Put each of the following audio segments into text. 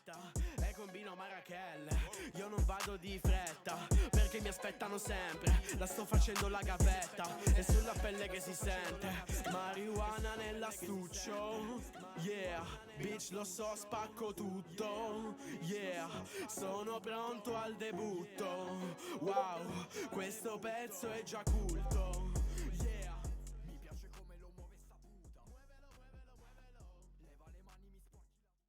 e combino Marachelle. Io non vado di fretta perché mi aspettano sempre. La sto facendo la gavetta e sulla pelle che si sente. Marijuana nell'astuccio. Yeah, bitch lo so, spacco tutto. Yeah, sono pronto al debutto. Wow, questo pezzo è già culto. Yeah, mi piace come lo muove sta puta. Muovelo, muovelo, muovelo. Leva le mani, mi sporchi la...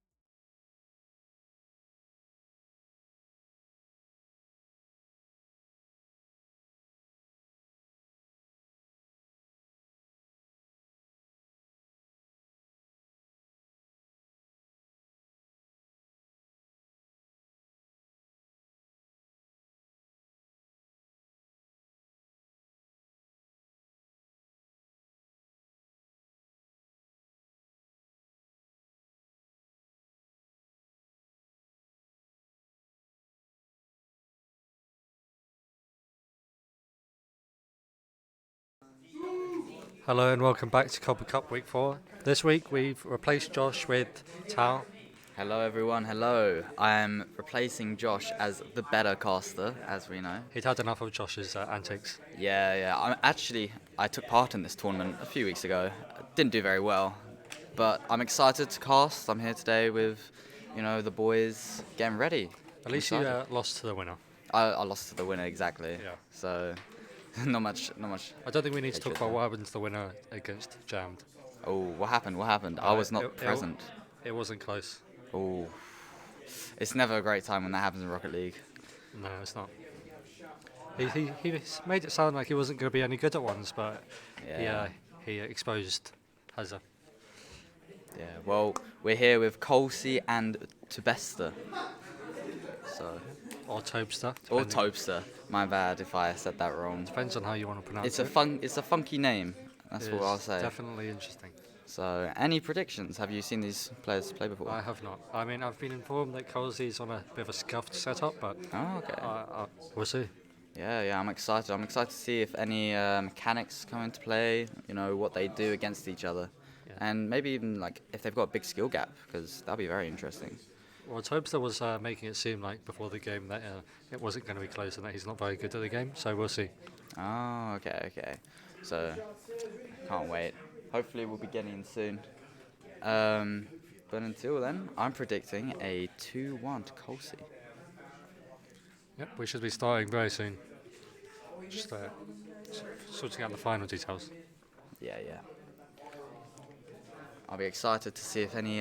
Hello and welcome back to Copper Cup Week 4. This week we've replaced Josh with Tao. Hello everyone, hello. I am replacing Josh as the better caster, as we know. He'd had enough of Josh's antics. Yeah. I took part in this tournament a few weeks ago. Didn't do very well, but I'm excited to cast. I'm here today with, the boys getting ready. At least you lost to the winner. I lost to the winner, exactly. Yeah. So, not much. I don't think we need to talk about what happened to the winner against Jammed. Oh, what happened? I was not present. It wasn't close. Oh, it's never a great time when that happens in Rocket League. No, it's not. He made it sound like he wasn't going to be any good at ones, but he exposed Hazza. Yeah, well, we're here with Colsey and Tubester. Or Tobster. Or Tobster. My bad if I said that wrong. Depends on how you want to pronounce It's it. It's a funky name. That's what I'll say. Definitely interesting. So, any predictions? Have you seen these players play before? I have not. I mean, I've been informed that Colsey's on a bit of a scuffed setup, but okay. We'll see. Yeah, I'm excited. I'm excited to see if any mechanics come into play, what they do against each other. Yeah. And maybe even if they've got a big skill gap, because that'll be very interesting. Well, Tobster was making it seem like before the game that it wasn't going to be close and that he's not very good at the game, so we'll see. Oh, okay. So, can't wait. Hopefully we'll be getting in soon. But until then, I'm predicting a 2-1 to Colsey. Yep, we should be starting very soon. Just sorting out the final details. Yeah. I'll be excited to see if any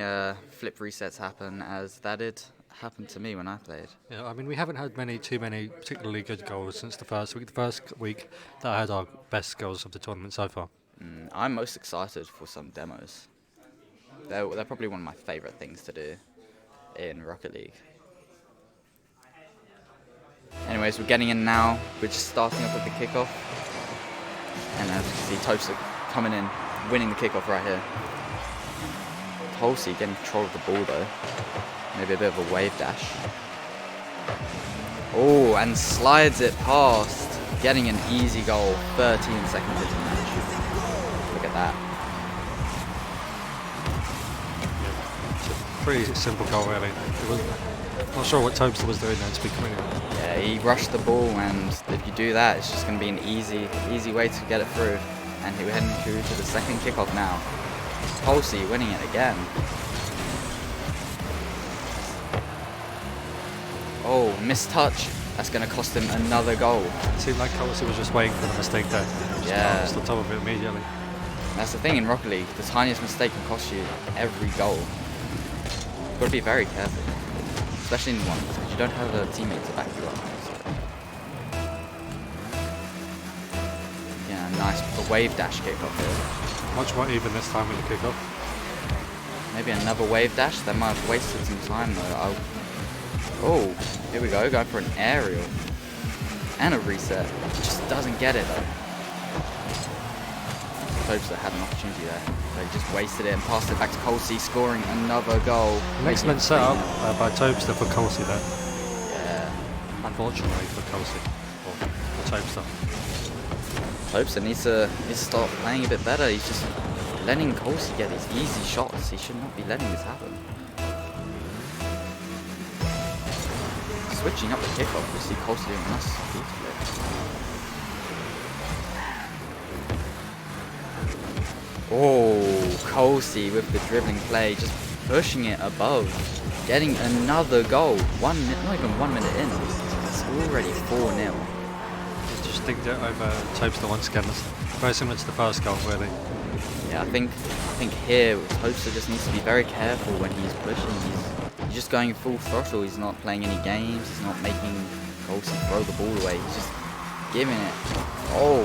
flip resets happen, as that did happen to me when I played. Yeah, I mean, we haven't had too many particularly good goals since the first week. The first week that had our best goals of the tournament so far. I'm most excited for some demos. They're probably one of my favourite things to do in Rocket League. Anyways, we're getting in now. We're just starting up with the kickoff. And as you can see, Tosa coming in, winning the kickoff right here. Colsey getting control of the ball though. Maybe a bit of a wave dash. Oh, and slides it past. Getting an easy goal, 13 seconds into the match. Look at that. Pretty simple goal, really. Not sure what Tobster was doing there, to be completely honest. Yeah, he rushed the ball, and if you do that, it's just going to be an easy way to get it through. And we're heading through to the second kickoff now. Colsey winning it again. Oh, missed touch. That's going to cost him another goal. It seemed like Colsey was just waiting for the mistake there. Yeah. Just on top of it immediately. That's the thing in Rocket League. The tiniest mistake can cost you every goal. You've got to be very careful. Especially in one, because you don't have a teammate to back you up. So. Yeah, nice wave dash kickoff here. Much more even this time with the kickoff. Maybe another wave dash. That might have wasted some time though. Oh, here we go, going for an aerial. And a reset. Just doesn't get it though. Tobster had an opportunity there. But he just wasted it and passed it back to Colsey, scoring another goal. An excellent setup by Tobster for Colsey there. Yeah. Unfortunately for Colsey. Or for Tobster. Tobster needs to start playing a bit better. He's just letting Colsey get these easy shots. He should not be letting this happen. switching up the kickoff. We see Colsey doing nice beautifully. Oh, Colsey with the dribbling play, just pushing it above, getting another goal. Not even 1 minute in. It's already 4-0. Just digged it over Topster once again. It's very similar to the first goal, really. Yeah, I think here Topster just needs to be very careful when he's pushing. He's just going full throttle. He's not playing any games. He's not making Colsey throw the ball away. He's just giving it. Oh,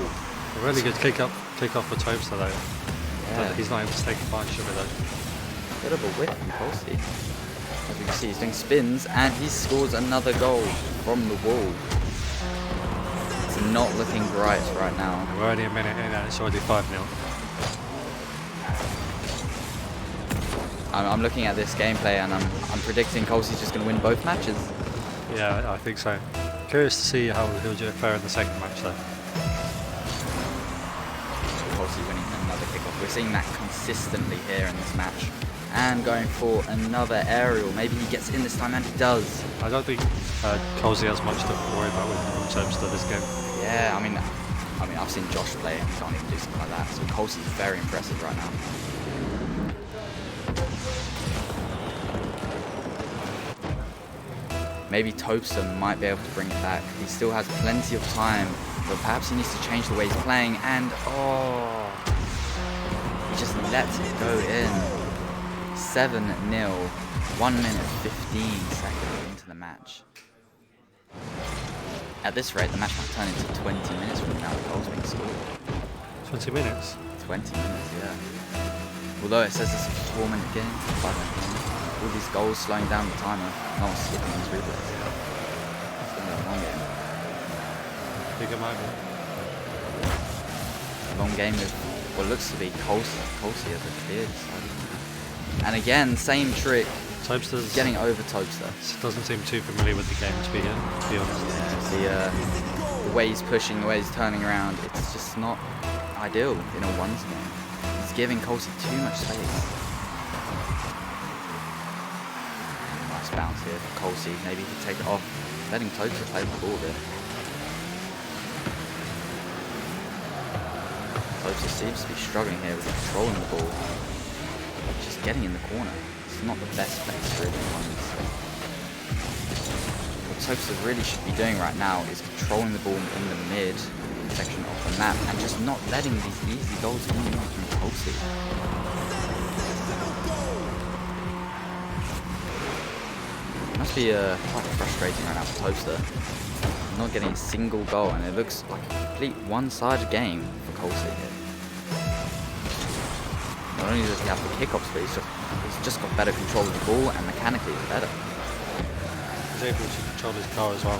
A really good kick off for Topster though. yeah. But he's not able to take advantage of it though. Bit of a whiff from Colsey. As we can see, he's doing spins and he scores another goal from the wall. It's not looking bright right now. We're only a minute in and it's already 5-0. I'm looking at this gameplay and I'm predicting Colsey's just going to win both matches. Yeah, I think so. Curious to see how he'll do fare in the second match though. Colsey winning another kickoff. We're seeing that consistently here in this match. And going for another aerial. Maybe he gets in this time, and he does. I don't think Colsey has much to worry about with Topster this game. Yeah, I mean, I've seen Josh play and he can't even do something like that. So Colsey's very impressive right now. Maybe Topster might be able to bring it back. He still has plenty of time, but perhaps he needs to change the way he's playing. And oh, he just lets it go in. 7-0, 1 minute 15 seconds into the match. At this rate, the match might turn into 20 minutes from now. The goals being scored. 20 minutes? 20 minutes, yeah. Although it says it's a 4-minute game, 5-minute game. All these goals slowing down the timer. No one's skipping these replays. It's going to be a long game. Bigger moment. A long game with what looks to be Colsey as a clear decided. And again, same trick. Topster's Getting over Topster. doesn't seem too familiar with the game to be honest. Yeah, the way he's pushing, the way he's turning around, it's just not ideal in a ones game. He's giving Colsey too much space. Nice bounce here for Colsey. Maybe he could take it off, letting Topster play the ball a bit. Topster seems to be struggling here with controlling the ball. Just getting in the corner. It's not the best place really. What Topster really should be doing right now is controlling the ball in the mid section of the map and just not letting these easy goals come in from Colsey. It must be quite frustrating right now for Topster. Not getting a single goal, and it looks like a complete one-sided game for Colsey here. Not only does he have the kickoffs, but he's just got better control of the ball and mechanically it's better. He's able to control his car as well.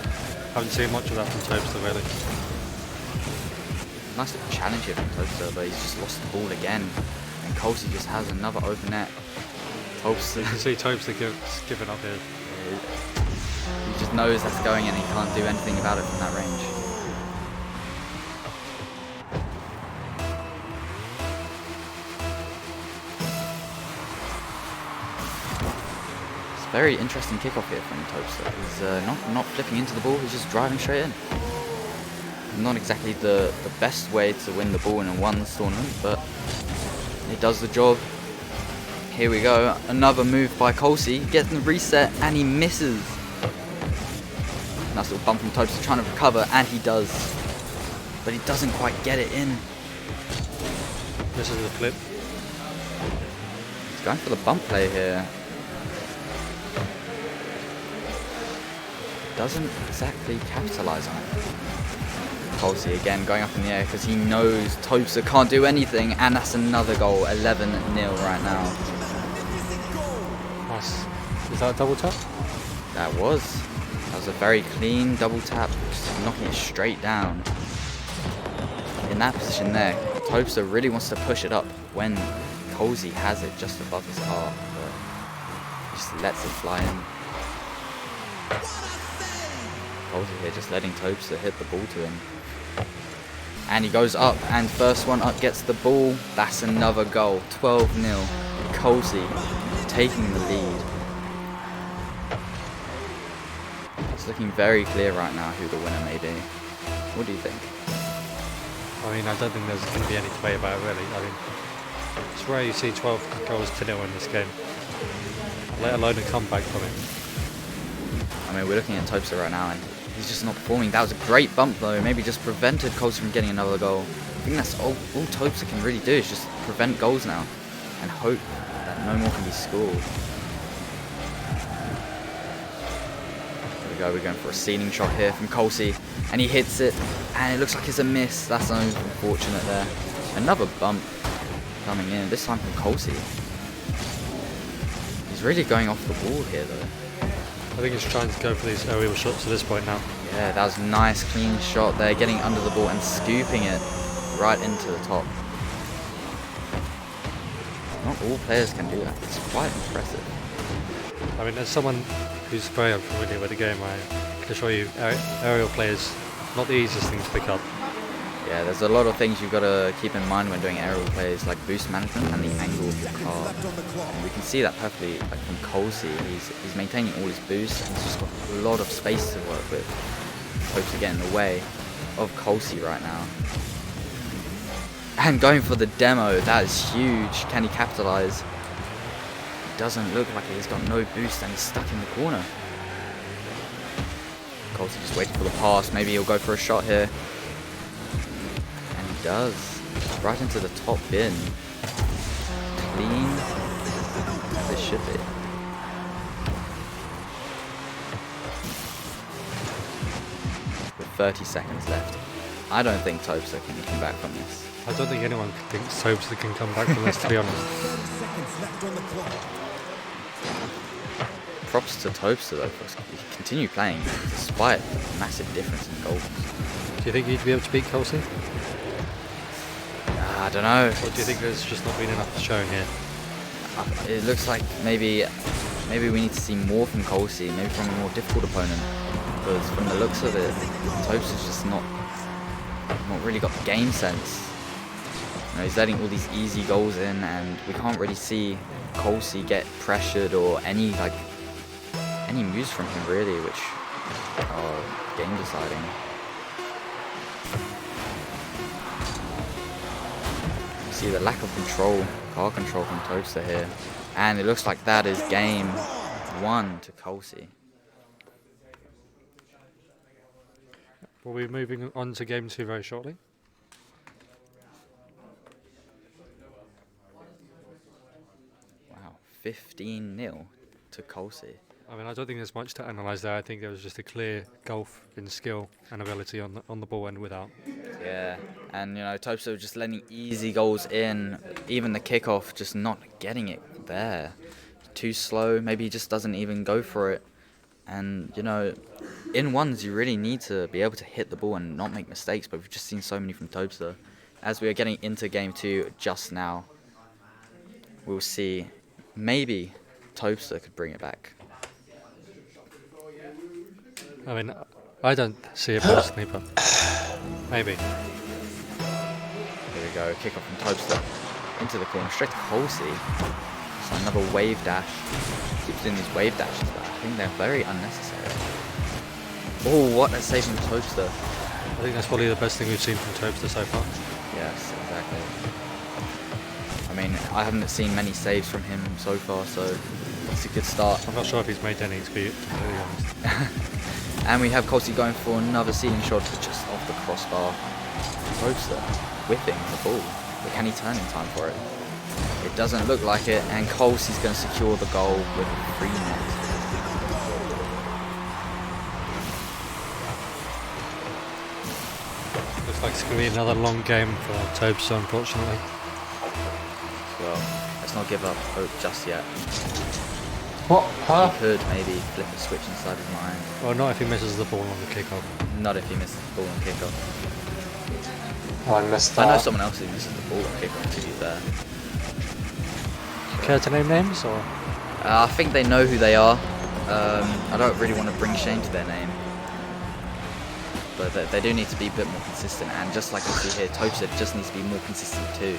Haven't seen much of that from Topster really. Nice little challenge here from Topster, but he's just lost the ball again. And Colsey just has another open net. You can see Topster giving up here. He just knows that's going in and he can't do anything about it from that range. Very interesting kickoff here from Topster. He's not flipping into the ball, he's just driving straight in. Not exactly the best way to win the ball in a ones tournament, but it does the job. Here we go, another move by Colsey, gets the reset and he misses. Nice little bump from Topster trying to recover, and he does. But he doesn't quite get it in. This is the flip. He's going for the bump play here. Doesn't exactly capitalise on it. Colsey again going up in the air because he knows Topster can't do anything, and that's another goal. 11-0 right now. Nice. Is that a double tap? That was a very clean double tap, just knocking it straight down. In that position there, Topster really wants to push it up when Colsey has it just above his car, but he just lets it fly in. Colsey here just letting Topster hit the ball to him. And he goes up, and first one up gets the ball. That's another goal. 12-0. Colsey taking the lead. Just looking very clear right now who the winner may be. What do you think? I mean, I don't think there's going to be any debate about it, really. I mean, it's rare you see 12 goals to 0 in this game, let alone a comeback from it. I mean, we're looking at Topster right now, and he's just not performing. That was a great bump, though. Maybe just prevented Colsey from getting another goal. I think that's all Topster can really do is just prevent goals now and hope that no more can be scored. There we go. We're going for a ceiling shot here from Colsey, and he hits it, and it looks like it's a miss. That's unfortunate there. Another bump coming in, this time from Colsey. He's really going off the ball here, though. I think he's trying to go for these aerial shots at this point now. Yeah, that was a nice, clean shot there, getting under the ball and scooping it right into the top. Not all players can do that. It's quite impressive. I mean, as someone who's very unfamiliar with the game, I can assure you aerial players, not the easiest thing to pick up. Yeah, there's a lot of things you've got to keep in mind when doing aerial plays, like boost management and the angle of your car. And we can see that perfectly, like from Colsey. He's maintaining all his boosts, and he's just got a lot of space to work with. Hopes to get in the way of Colsey right now. And going for the demo, that is huge. Can he capitalize? It doesn't look like he's got no boost and he's stuck in the corner. Colsey just waiting for the pass. Maybe he'll go for a shot here. Does right into the top bin, clean as it should be. With 30 seconds left, I don't think Topster can come back from this. I don't think anyone thinks Topster can come back from this, to be honest. Props to Topster though, for continue playing despite the massive difference in goals. Do you think he'd be able to beat Colsey? I don't know. Or do you think there's just not been enough shown here? It looks like maybe we need to see more from Colsey, maybe from a more difficult opponent. Because from the looks of it, Topster's just not really got game sense. You know, he's letting all these easy goals in, and we can't really see Colsey get pressured or any moves from him really, which are game deciding. See the lack of control, car control from Topster here, and it looks like that is game 1 to Colsey. We'll be moving on to game 2 very shortly. Wow, 15-0 to Colsey. I mean, I don't think there's much to analyse there. I think there was just a clear gulf in skill and ability on the ball and without. Yeah, and you know, Topster was just letting easy goals in, even the kickoff, just not getting it there. Too slow, maybe he just doesn't even go for it. And you know, in ones you really need to be able to hit the ball and not make mistakes, but we've just seen so many from Topster. As we are getting into game 2 just now, we'll see maybe Topster could bring it back. I mean, I don't see it personally, but maybe. Here we go, kick off from Topster into the corner, straight to Colsey. So another wave dash. Keeps doing these wave dashes, but I think they're very unnecessary. Oh, what a save from Topster. I think that's probably the best thing we've seen from Topster so far. Yes, exactly. I mean, I haven't seen many saves from him so far, so it's a good start. I'm not sure if he's made any, to be completely honest. And we have Colsey going for another ceiling shot just off the crossbar. Topster whipping the ball, but can he turn in time for it? It doesn't look like it, and Colsey's going to secure the goal with a free net. Looks like it's going to be another long game for Topster, unfortunately. Well, let's not give up hope just yet. What? Huh? He could maybe flip a switch inside his mind. Well, not if he misses the ball on the kickoff. Not if he misses the ball on kickoff. Oh, I missed I know that. someone else who misses the ball on kickoff, to be fair. Care to name names, or? I think they know who they are. I don't really want to bring shame to their name. But they do need to be a bit more consistent, and just like I see here, Topster just needs to be more consistent too.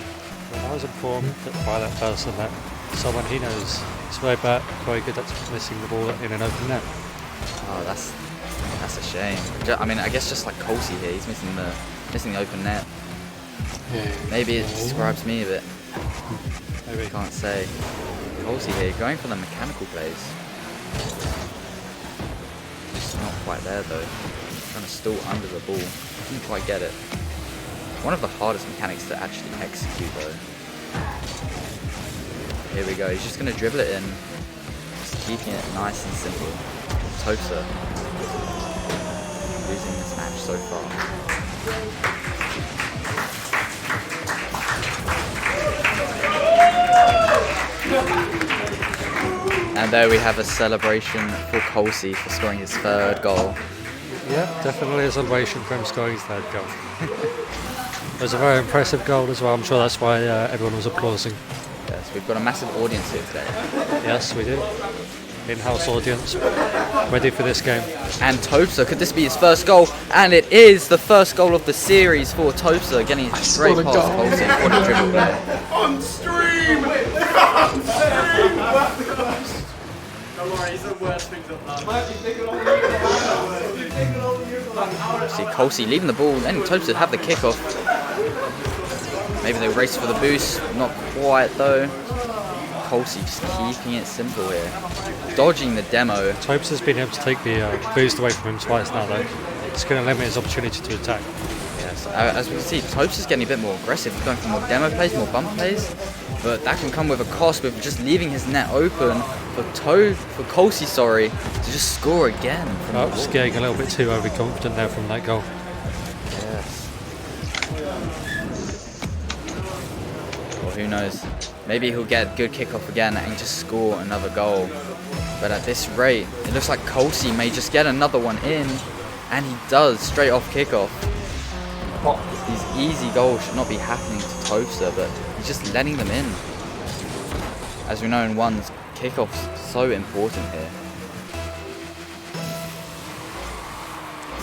Well, I was informed by that person that someone he knows is very good at missing the ball in an open net. Oh, that's shame. I mean, I guess just like Colsey here, he's missing the open net. Yeah. Maybe it describes me a bit. Maybe. Can't say. Colsey here, going for the mechanical plays. Just not quite there though. Trying to stall under the ball. Didn't quite get it. One of the hardest mechanics to actually execute though. Here we go, he's just going to dribble it in. Just keeping it nice and simple. Tosa losing this match so far. And there we have a celebration for Colsey for scoring his 3rd goal. Yeah, definitely a celebration for him scoring his 3rd goal. It was a very impressive goal as well. I'm sure that's why everyone was applauding. Yes, we've got a massive audience here today. Yes, we do. In-house audience, ready for this game. And Tosa, could this be his 1st goal? And it is the 1st goal of the series for Tosa, getting a straight the past goal. Colsey. What a dribble there. On stream! Don't worry, he's the worst things I've done. See Colsey leaving the ball, then Tosa have the kickoff. Maybe they race for the boost, not quite though. Colsey just keeping it simple here. Dodging the demo. Topes has been able to take the boost away from him twice now though. It's going to limit his opportunity to attack. Yes, as we can see, Topes is getting a bit more aggressive, going for more demo plays, more bump plays. But that can come with a cost with just leaving his net open for Colsey, to just score again. From the Just ball. getting a little bit too overconfident there from that goal. Yes. Well, who knows? Maybe he'll get a good kickoff again and just score another goal. But at this rate, it looks like Colsey may just get another one in. And he does, straight off kickoff. These easy goals should not be happening to Tosa, but he's just letting them in. As we know in ones, kickoff's so important here.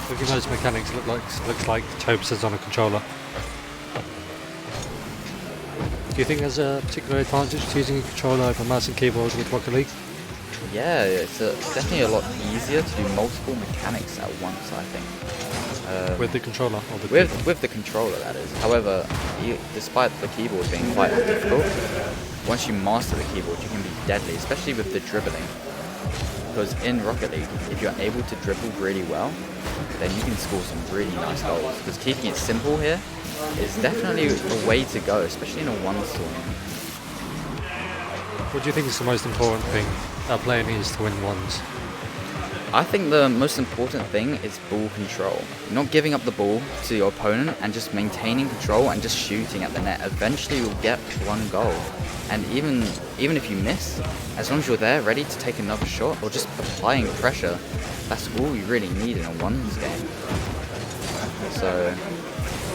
Looking at those mechanics, looks like Topes is on a controller. Do you think there's a particular advantage to using a controller over mouse and keyboard with Rocket League? Yeah, it's definitely a lot easier to do multiple mechanics at once, I think. With the controller or the keyboard? With the controller, that is. However, despite the keyboard being quite difficult, once you master the keyboard, you can be deadly, especially with the dribbling. Because in Rocket League, if you're able to dribble really well, then you can score some really nice goals. Because keeping it simple here is definitely a way to go, especially in a ones tournament. What do you think is the most important thing a player needs to win ones? I think the most important thing is ball control. Not giving up the ball to your opponent and just maintaining control and just shooting at the net. Eventually you'll get one goal. And even if you miss, as long as you're there ready to take another shot or just applying pressure, that's all you really need in a ones game. So,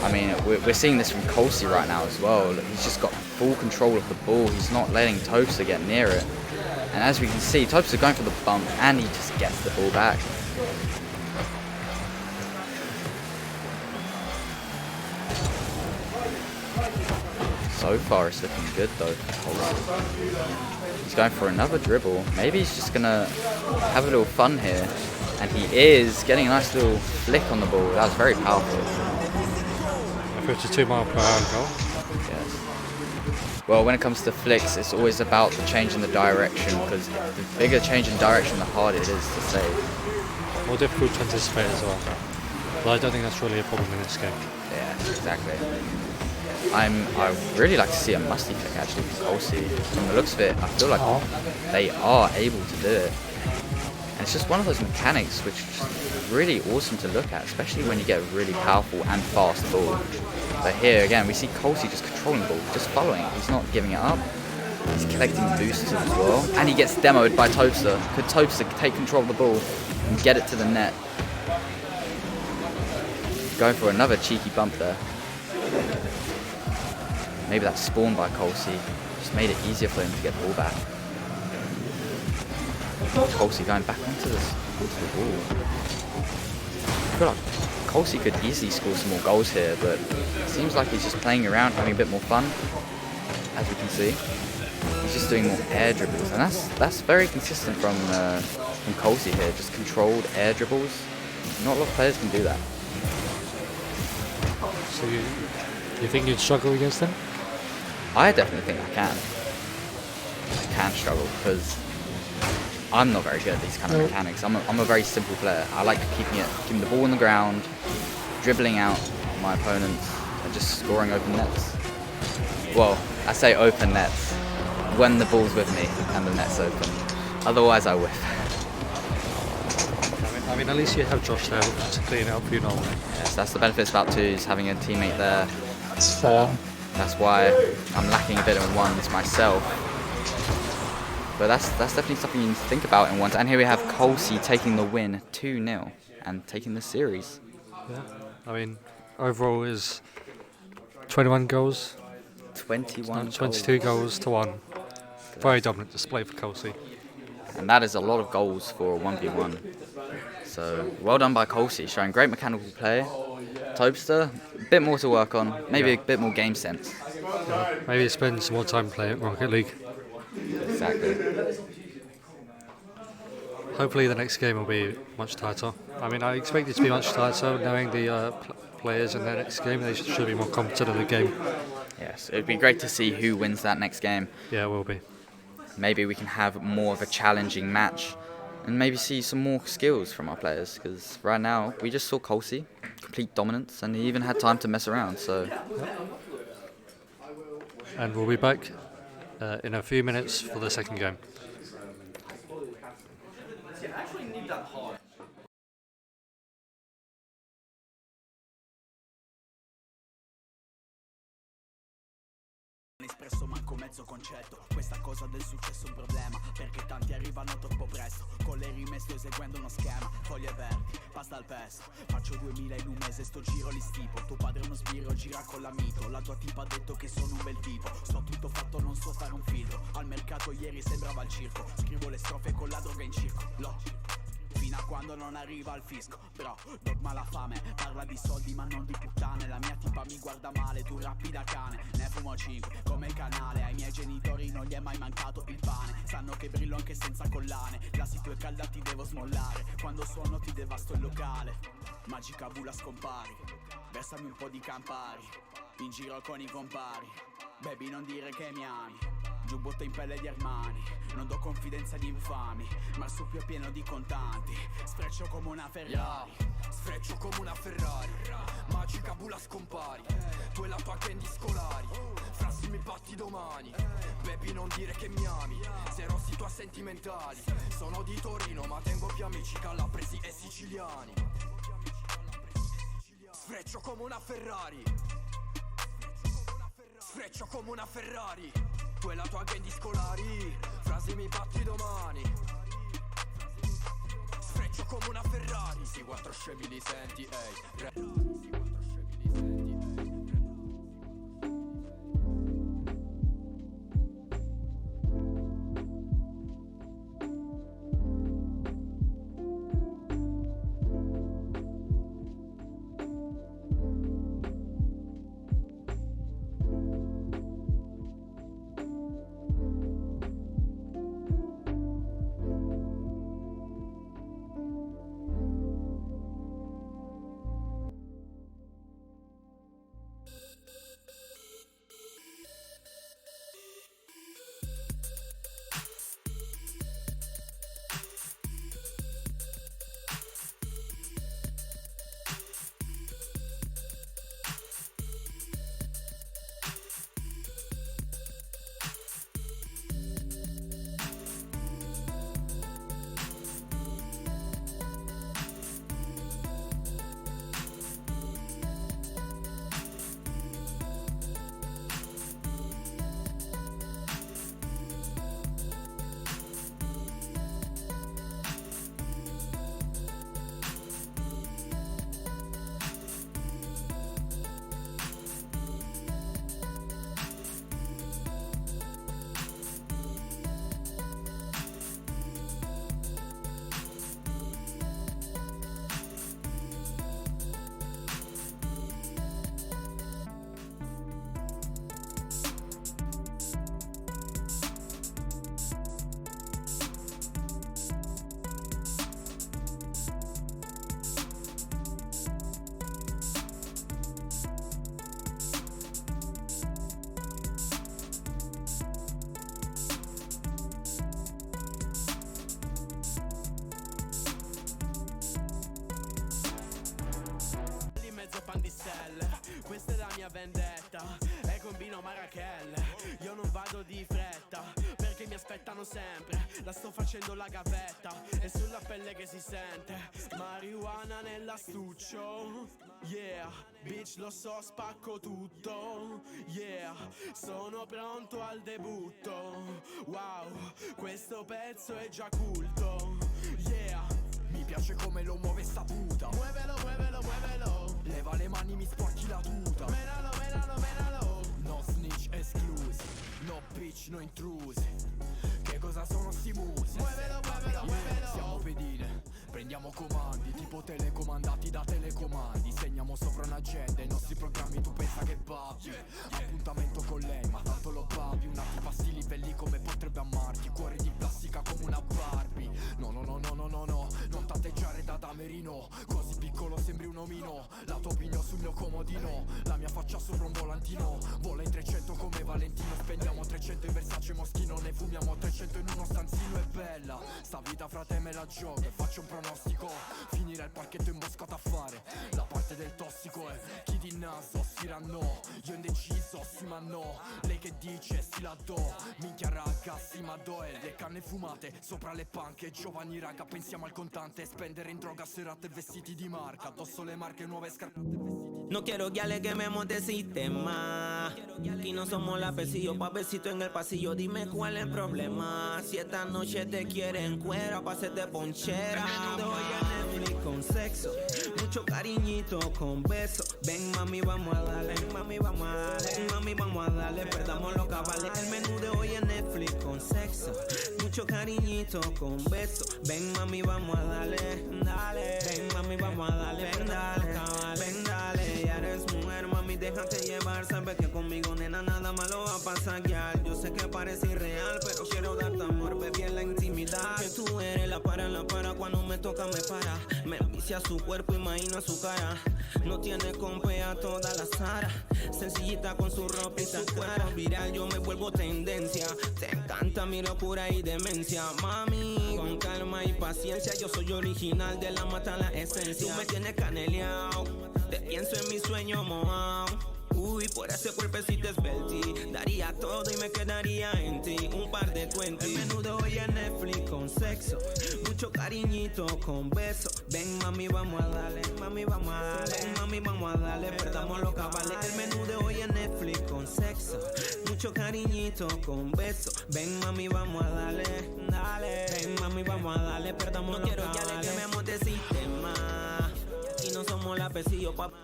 I mean, we're seeing this from Colsey right now as well. He's just got full control of the ball. He's not letting Tosa get near it. And as we can see, Tosa going for the bump and he just gets the ball back. So far it's looking good though for Colsey. He's going for another dribble. Maybe he's just going to have a little fun here. And he is getting a nice little flick on the ball. That was very powerful. A 52 mile per hour goal. Yes. Well, when it comes to flicks, it's always about the change in the direction, because the bigger change in direction, the harder it is to save. More difficult to anticipate as well. But I don't think that's really a problem in this game. Yeah, exactly. I really like to see a musty flick actually from Colsey. From the looks of it, I feel like they are able to do it. And it's just one of those mechanics which is just really awesome to look at, especially when you get a really powerful and fast ball. But here again, we see Colsey just controlling the ball, just following. He's not giving it up. He's collecting boosts as well. And he gets demoed by Tosa. Could Tosa take control of the ball and get it to the net? Going for another cheeky bump there. Maybe that's spawned by Colsey. Just made it easier for him to get the ball back. Colsey going back onto the ball. I feel like Colsey could easily score some more goals here, but it seems like he's just playing around, having a bit more fun, as we can see. He's just doing more air dribbles, and that's very consistent from Colsey here, just controlled air dribbles. Not a lot of players can do that. So you think you'd struggle against them? I definitely think I can. I can struggle because I'm not very good at these kind of mechanics. I'm a very simple player. I like keeping the ball on the ground, dribbling out my opponents, and just scoring open nets. Well, I say open nets when the ball's with me and the net's open. Otherwise, I whiff. I mean, at least you have Josh there to clean it up for you normally. Yes, that's the benefits about twos, having a teammate there. It's fair. That's why I'm lacking a bit in ones myself. But that's definitely something you need to think about in ones. And here we have Colsey taking the win 2-0 and taking the series. Yeah. I mean, overall is 21 goals, 22 goals to 1. Very dominant display for Colsey. And that is a lot of goals for a 1v1. So well done by Colsey, showing great mechanical play. Topster, a bit more to work on, maybe a bit more game sense. Yeah. Maybe spend some more time playing Rocket League. Exactly. Hopefully the next game will be much tighter. I mean, I expect it to be much tighter, knowing the players in the next game. They should be more competent in the game. Yes, it would be great to see who wins that next game. Yeah, it will be. Maybe we can have more of a challenging match and maybe see some more skills from our players, because right now we just saw Colsey, complete dominance, and he even had time to mess around. So. And we'll be back in a few minutes for the second game. Espresso manco mezzo concetto, questa cosa del successo è un problema, perché tanti arrivano troppo presto, con le rime sto eseguendo uno schema, foglie verdi, pasta al pesto, faccio 2000 in un mese, sto giro li stipo, tuo padre è uno sbirro, gira con la mito, la tua tipa ha detto che sono un bel tipo, sto tutto fatto, non so fare un filtro, al mercato ieri sembrava al circo, scrivo le strofe con la droga in circo, fino a quando non arriva al fisco, bro, dogma la fame, parla di soldi ma non di puttane, la mia tipa mi guarda male, tu rappi da cane, ne fumo 5, come il canale, ai miei genitori non gli è mai mancato il pane, sanno che brillo anche senza collane, la situa è calda ti devo smollare, quando suono ti devasto il locale, magica bula scompari, versami un po' di Campari, in giro con i compari, baby non dire che mi ami, giubbotto in pelle di Armani, non do confidenza agli infami, ma il suo è pieno di contanti, sfreccio come una Ferrari, sfreccio come una Ferrari, magica bula scompari, tu e la tua candy scolari, frasi mi batti domani, baby non dire che mi ami, se rossi tu a sentimentali, sono di Torino ma tengo più amici calabresi e siciliani, sfreccio come una Ferrari, sfreccio come una Ferrari, tu e la tua gang di scolari, frasi mi batti domani, sfreccio come una Ferrari, si quattro scemi li senti, ehi. mia vendetta e combino Marachelle. Io non vado di fretta perché mi aspettano sempre. La sto facendo la gavetta e sulla pelle che si sente. Marijuana nell'astuccio. Yeah, bitch lo so, spacco tutto. Yeah, sono pronto al debutto. Wow, questo pezzo è già culto. Yeah, Mi piace come lo muove sta puta. muovelo, muovelo, muovelo. Leva le mani, mi sporchi la tuta. Menalo, menalo, menalo. No snitch esclusi, no bitch, no intrusi. Che cosa sono sti musi? Muovelo, muovelo, muovelo. Siamo pedine, prendiamo comandi, tipo telecomandati da telecomandi. Segniamo sopra un'agenda i nostri programmi, tu pensa che babbi. Appuntamento con lei, ma tanto lo babbi. Una tipa sti livelli come potrebbe amarti. Cuore di plastica come una Barbie. No, no, no, no, no, no, no, non tatteggiare da damerino. Così piccolo sembri un omino. La tua opinione sul mio comodino. La mia faccia sopra un volantino. Vola in 300 come Valentino. Spendiamo 300 in Versace Moschino. Ne fumiamo 300 in uno stanzino. È bella sta vita, frate, me la gioco e faccio un pronostico. Finire al parchetto imboscato a fare la parte del tossico è chi di naso si no. Io indeciso, sì ma no. Lei che dice, sì la do. Minchia raga, sì ma do. E le canne fumate sopra le panche. Giovani raga, pensiamo al contante. Spendere in droga, serate e vestiti di marca. Addosso le marche, nuove scarpette e vestiti di No quiero guiarle que me monte sistema. Aquí no somos la pesillo, pa' besito en el pasillo. Dime cuál es el problema. Si esta noche te quieren cuera, pa' hacerte ponchera. Te voy a Netflix con sexo, mucho cariñito con beso. Ven mami, vamos a darle. Ven mami, vamos a darle. Ven mami, vamos a darle. Perdamos los cabales. El menú de hoy en Netflix con sexo, mucho cariñito con beso. Ven mami, vamos a darle. Dale. Ven mami, vamos a darle. Ven dale, ven dale. Ya eres mujer, mami, déjate llevar. Sabes que conmigo, nena, nada malo va a pasar, ya. Yo sé que parece irreal, pero quiero darte amor, baby, en la intimidad. Que tú eres la para, cuando me toca me para. Me envicia su cuerpo, imagina su cara. No tiene compe a toda la Sara. Sencillita con su ropa y su cuerpo viral, yo me vuelvo tendencia. Te encanta mi locura y demencia, mami. Con calma y paciencia, yo soy original, de la mata la esencia. Tú me tienes caneleado, te pienso en mi sueño mojado. Uy, por ese cuerpecito esbelti, daría todo y me quedaría en ti. Un par de 20. El menú de hoy en Netflix con sexo, mucho cariñito con beso. Ven mami, vamos a darle. Mami, vamos a darle. Ven mami, vamos a darle. Perdamos los cabales. El menú de hoy en Netflix con sexo, mucho cariñito con beso. Ven mami, vamos a darle. Dale. Ven mami, vamos a darle. Perdamos los cabales. No quiero que me monte sistema. Y no somos la pesillo, papá.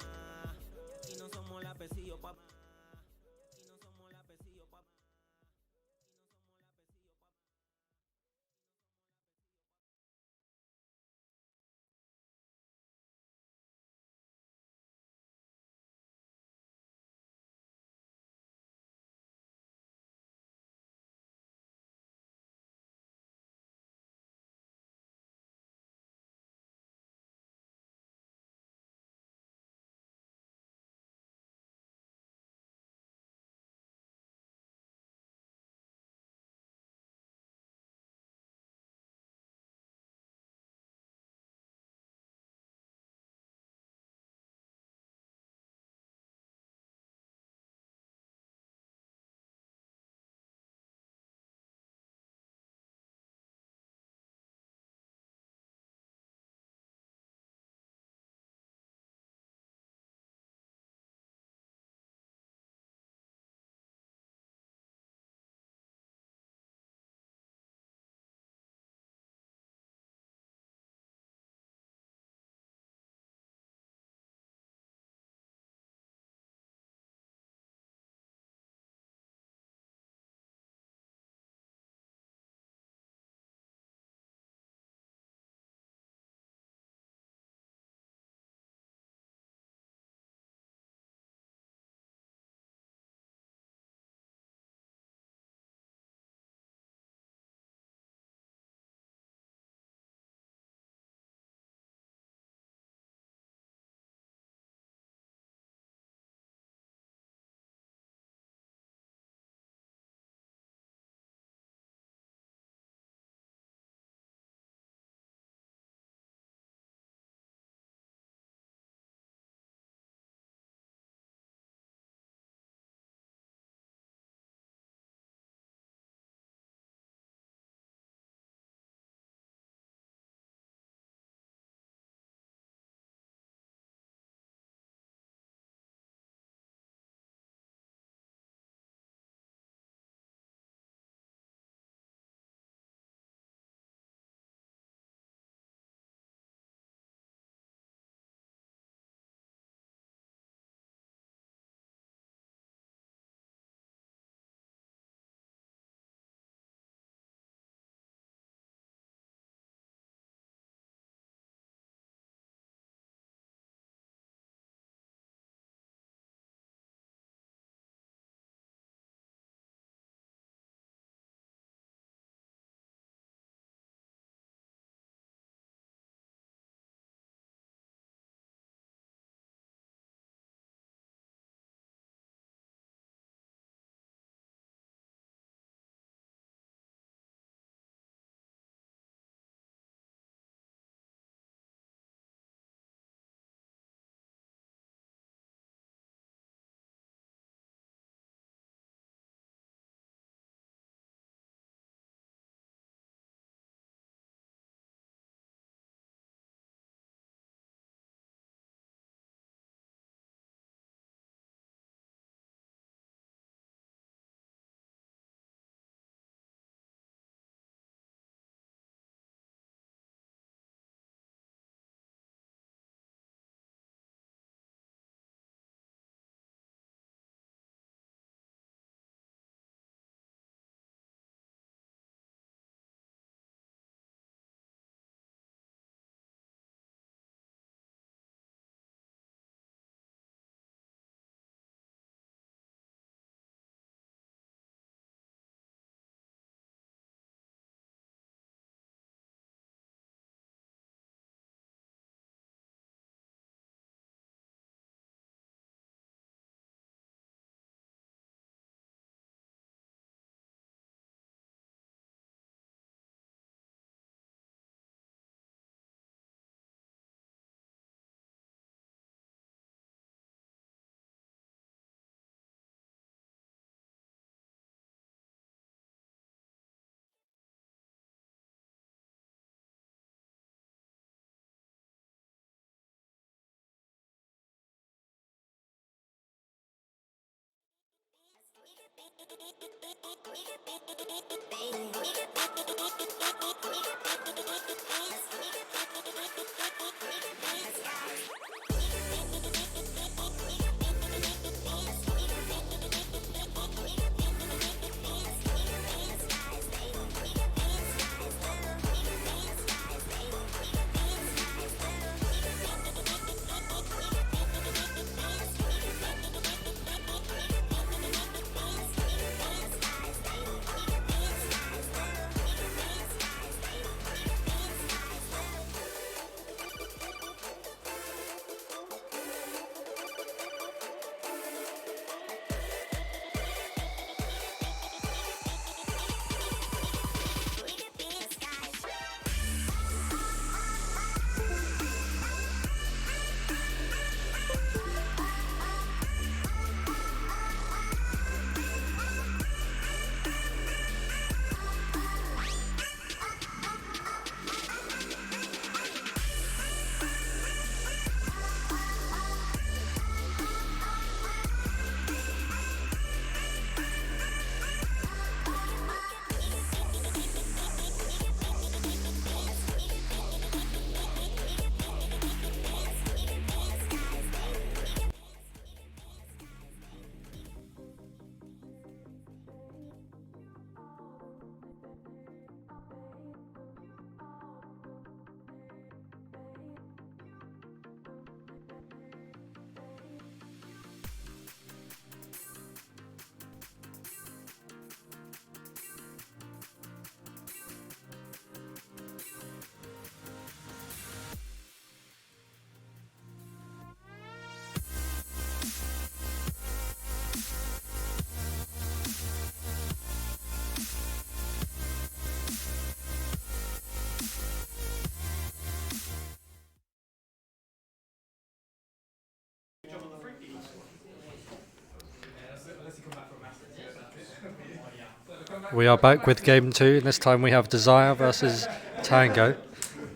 We are back with game 2, and this time we have Desire versus Tango.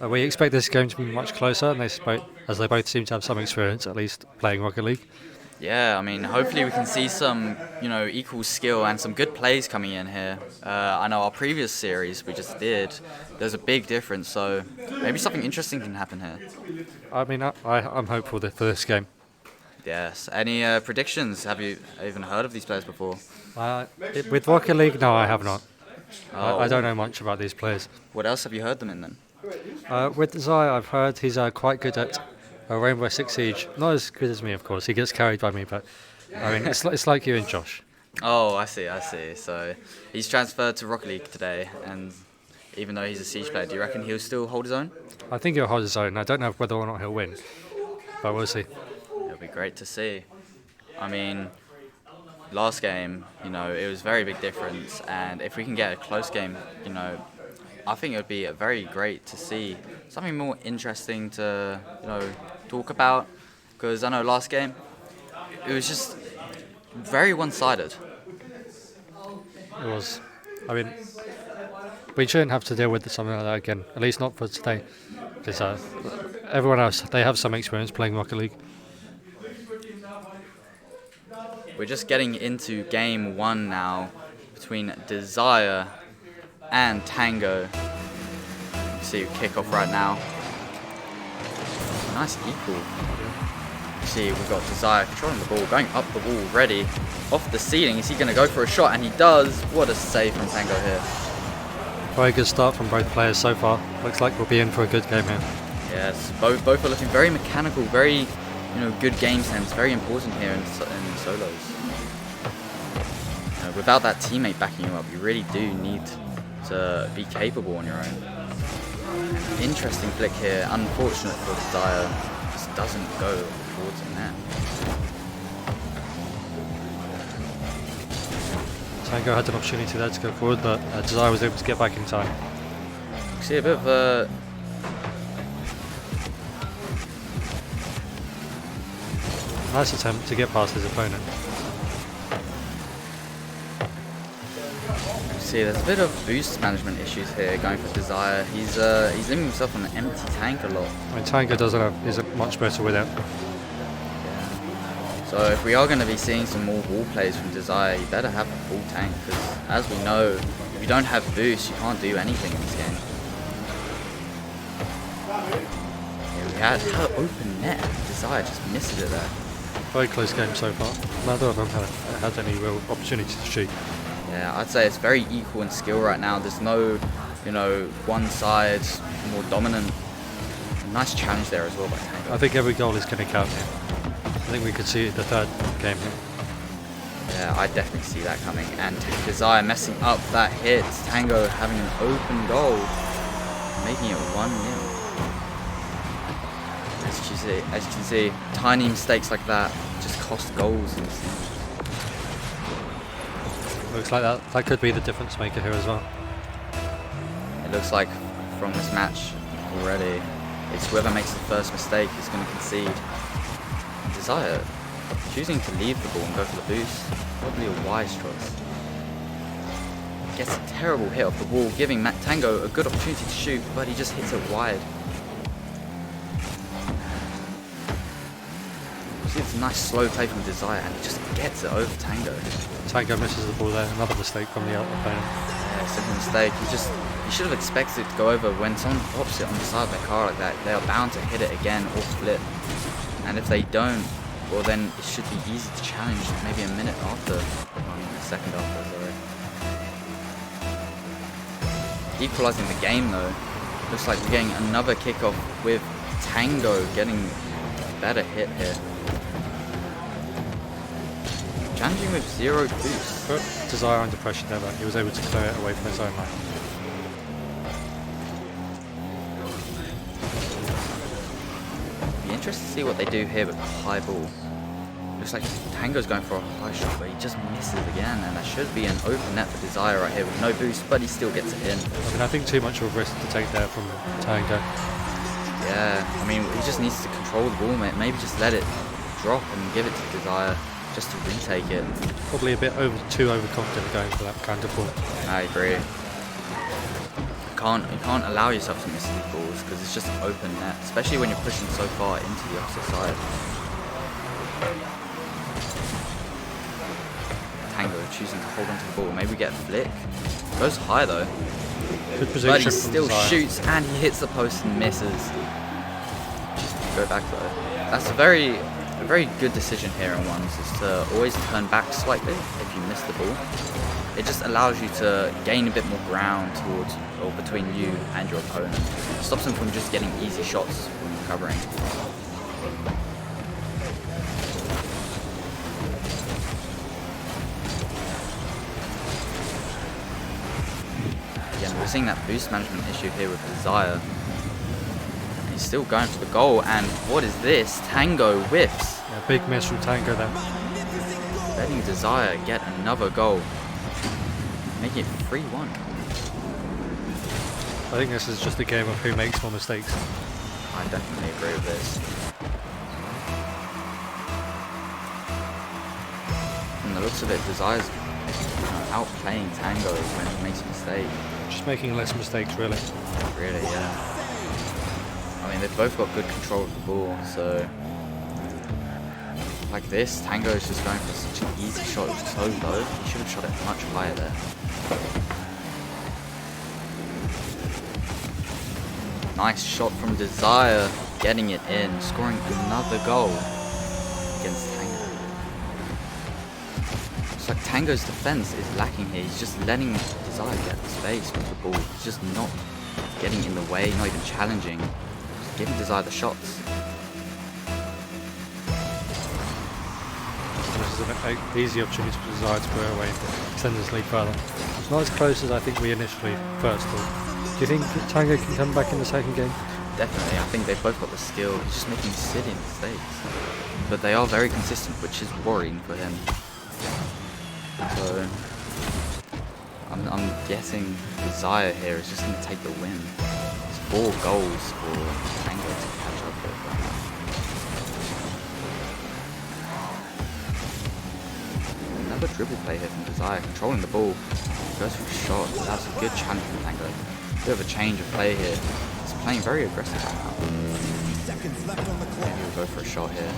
We expect this game to be much closer, and as they both seem to have some experience, at least, playing Rocket League. Yeah, I mean, hopefully we can see some, equal skill and some good plays coming in here. I know our previous series we just did, there's a big difference, so maybe something interesting can happen here. I mean, I'm hopeful for this game. Yes. Any predictions? Have you even heard of these players before? With Rocket League, no, I have not. Oh. I don't know much about these players. What else have you heard them in then? With Desire, I've heard he's quite good at Rainbow Six Siege. Not as good as me, of course. He gets carried by me, but I mean, it's like you and Josh. Oh, I see. So he's transferred to Rocket League today, and even though he's a Siege player, do you reckon he'll still hold his own? I think he'll hold his own. I don't know whether or not he'll win, but we'll see. It'll be great to see. I mean, last game, it was a very big difference, and if we can get a close game, I think it would be very great to see something more interesting to, talk about, because I know last game, it was just very one-sided. It was. I mean, we shouldn't have to deal with something like that again, at least not for today, because everyone else, they have some experience playing Rocket League. We're just getting into game 1 now between Desire and Tango. You see kickoff right now. Nice equal. You see we've got Desire controlling the ball, going up the wall, ready. Off the ceiling, is he going to go for a shot? And he does. What a save from Tango here. Very good start from both players so far. Looks like we'll be in for a good game here. Yes, both are looking very mechanical, very good game sense, very important here in solos. Without that teammate backing you up, you really do need to be capable on your own. Interesting flick here, unfortunate for Desire, just doesn't go towards him there. Tango had an opportunity there to go forward, but Desire was able to get back in time. You see a bit of a nice attempt to get past his opponent. See, there's a bit of boost management issues here going for Desire. He's leaving himself on an empty tank a lot. I mean, Tango isn't much better with it. Yeah. So if we are going to be seeing some more wall plays from Desire, you better have a full tank, because as we know, if you don't have boost, you can't do anything in this game. Here we had her open net. Desire just misses it there. Very close game so far. Neither of them had any real opportunity to shoot. Yeah, I'd say it's very equal in skill right now. There's no, you know, one side more dominant. Nice challenge there as well by Tango. I think every goal is going to count here. I think we could see it the third game here. Yeah, I definitely see that coming. And Desire messing up that hit. Tango having an open goal, making it 1-0. As you can see, tiny mistakes like that just cost goals. Looks like that could be the difference maker here as well. It looks like from this match already, it's whoever makes the first mistake is going to concede. Desire choosing to leave the ball and go for the boost, probably a wise choice. Gets a terrible hit off the wall, giving Tango a good opportunity to shoot, but he just hits it wide. See, it's a nice slow play from Desire, and he just gets it over Tango. Tango misses the ball there, another mistake from the opponent. Yeah, simple mistake. He should have expected it to go over. When someone pops it on the side of their car like that, they are bound to hit it again or flip. And if they don't, well then it should be easy to challenge maybe a minute after, a second after, sorry. Equalising the game though. Looks like we're getting another kickoff with Tango getting a better hit here. Challenging with 0 boost. Put Desire under pressure there, but he was able to clear it away from his own line. Be interested to see what they do here with the high ball. Looks like Tango's going for a high shot, but he just misses again, and that should be an open net for Desire right here with no boost, but he still gets it in. I mean, I think too much of a risk to take there from Tango. Yeah, I mean, he just needs to control the ball, mate. Maybe just let it drop and give it to Desire just to retake it. Probably a bit too overconfident going for that kind of ball. I agree. You can't allow yourself to miss these balls because it's just an open net, especially when you're pushing so far into the opposite side. Tango choosing to hold onto the ball. Maybe we get a flick. Goes high though. Good position. But he still shoots and he hits the post and misses. Go back though. That's a very good decision here in ones, is to always turn back slightly if you miss the ball. It just allows you to gain a bit more ground towards or between you and your opponent. It stops them from just getting easy shots when recovering. Again, we're seeing that boost management issue here with Desire. He's still going for the goal, and what is this? Tango whiffs. Yeah, big miss from Tango there. Letting Desire get another goal. Making it 3-1. I think this is just a game of who makes more mistakes. I definitely agree with this. From the looks of it, Desire's outplaying Tango when he makes a mistake. Just making less mistakes, really. Really, yeah. I mean, they've both got good control of the ball, so... Like this, Tango is just going for such an easy shot. It was so low. He should have shot it much higher there. Nice shot from Desire, getting it in, scoring another goal against Tango. It's like Tango's defense is lacking here. He's just letting Desire get the space with the ball. He's just not getting in the way, not even challenging. Just giving Desire the shots. This is an easy opportunity for Desire to put it away and extend this lead further. It's not as close as I think we initially first thought. Do you think Tango can come back in the second game? Definitely, I think they've both got the skill. He's just making silly mistakes. But they are very consistent, which is worrying for him. So, I'm guessing Desire here is just going to take the win. It's 4 goals for Tango to catch up with. Another dribble play here from Desire, controlling the ball. Goes for a shot. That's a good challenge from Tango. Bit of a change of play here. He's playing very aggressive right now. Maybe he'll go for a shot here.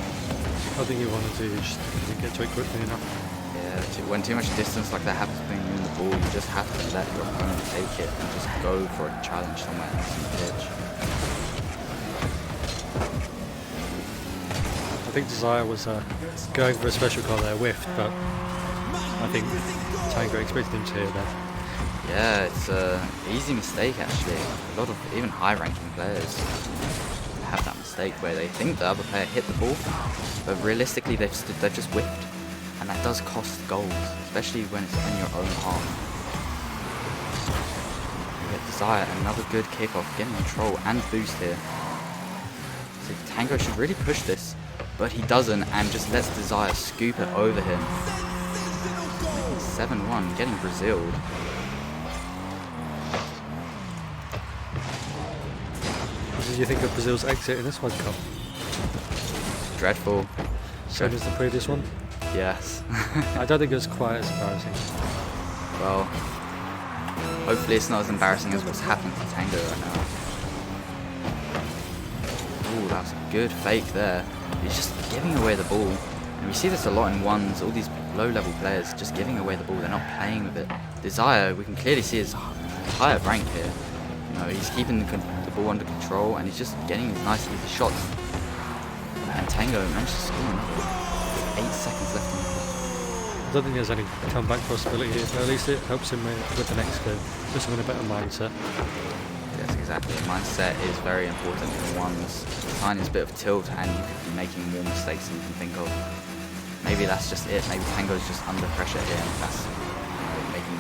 I think he wanted to, just didn't get to it quickly enough. Yeah, when too much distance like that happens when you're in the ball, you just have to let your opponent take it and just go for a challenge somewhere else in the pitch. I think Desire was going for a special call there, whiffed, but I think Tango expected him to hear that. Yeah, it's an easy mistake actually. A lot of even high-ranking players have that mistake where they think the other player hit the ball, but realistically they've just whiffed, and that does cost goals, especially when it's in your own half. You get Desire, another good kickoff, getting control and boost here. So Tango should really push this, but he doesn't and just lets Desire scoop it over him. 7-1, getting Braziled. What did you think of Brazil's exit in this World Cup? Dreadful. Same as the previous one? Yes. I don't think it was quite as embarrassing. Well, hopefully it's not as embarrassing as what's happened to Tango right now. Ooh, that was a good fake there. He's just giving away the ball. And we see this a lot in ones, all these low-level players just giving away the ball, they're not playing with it. Desire, we can clearly see his higher rank here. You know, he's keeping the ball under control and he's just getting his nice easy shots. And Tango managed to score another 8 seconds left in the game. I don't think there's any comeback possibility here, but at least it helps him with the next game. Puts him in a better mindset. Yes, exactly. Mindset is very important in ones. Tiniest bit of tilt and you could be making more mistakes than you can think of. Maybe that's just it. Maybe Tango's just under pressure here and that's making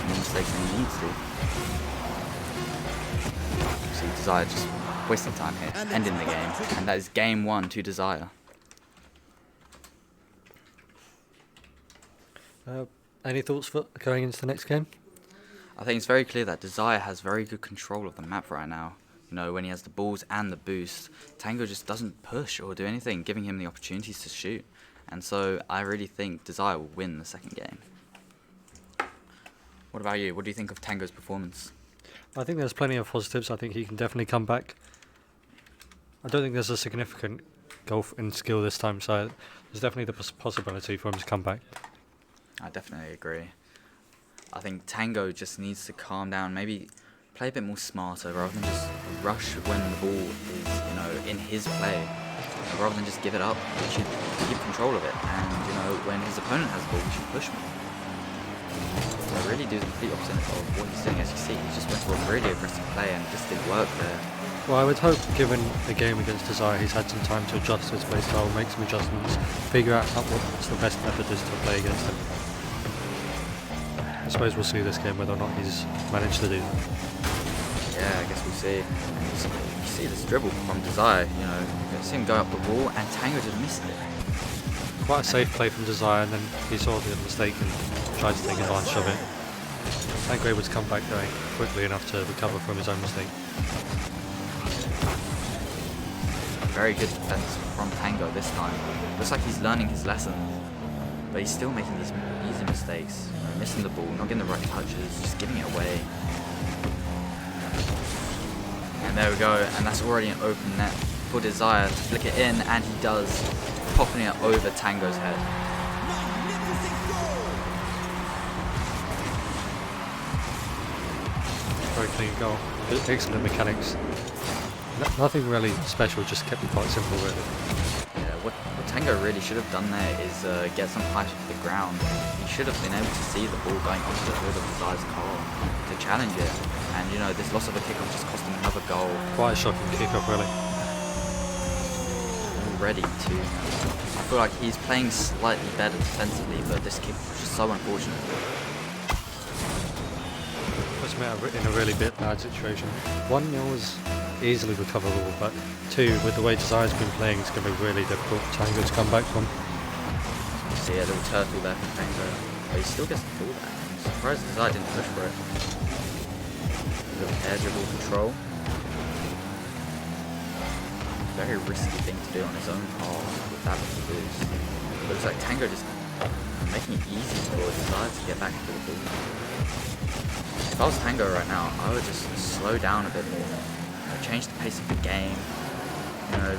more mistakes than he needs to. See Desire just wasting time here, ending the game. And that is game 1 to Desire. Any thoughts for going into the next game? I think it's very clear that Desire has very good control of the map right now. You know, when he has the balls and the boost, Tango just doesn't push or do anything, giving him the opportunities to shoot. And so I really think Desire will win the second game. What about you? What do you think of Tango's performance? I think there's plenty of positives. I think he can definitely come back. I don't think there's a significant gulf in skill this time, so there's definitely the possibility for him to come back. I definitely agree. I think Tango just needs to calm down, maybe play a bit more smarter rather than just rush when the ball is, you know, in his play. Rather than just give it up, he should keep control of it. And, you know, when his opponent has the ball, he should push more. I really do the complete opposite of what he's doing, as you see. He just went for a really aggressive play and it just didn't work there. Well, I would hope, given the game against Desire, he's had some time to adjust his play style, make some adjustments, figure out what's the best method is to play against him. I suppose we'll see this game whether or not he's managed to do that. Yeah, I guess we'll see. You see this dribble from Desire, you know, you see him go up the wall and Tango just missed it. Quite a safe play from Desire, and then he saw the mistake and tried to take advantage of it. Tango able to come back very quickly enough to recover from his own mistake. Very good defense from Tango this time. Looks like he's learning his lesson, but he's still making these easy mistakes. Missing the ball, not getting the right touches, just giving it away. And there we go, and that's already an open net for Desire to flick it in, and he does, popping it over Tango's head. Very clean goal. Excellent mechanics. Nothing really special, just kept it quite simple really. Yeah, what Tango really should have done there is get some height off the ground. He should have been able to see the ball going onto the hood of Desire's car to challenge it. And you know, this loss of a kickoff just cost him another goal. Quite a shocking kickoff really. Already too. I feel like he's playing slightly better defensively, but this kick was just so unfortunate. Puts him out in a really bad situation. 1-0 was easily recoverable, but 2, with the way Desire's been playing, it's going to be really difficult for Tango to come back from. See a little turtle there from Tango, but he still gets the ball back. I'm surprised Desire didn't push for it. Little air dribble control. Very risky thing to do on his own half with that little boost. But it's like Tango just making it easy for Desire to get back to the ball. If I was Tango right now, I would just slow down a bit more. Change the pace of the game, you know,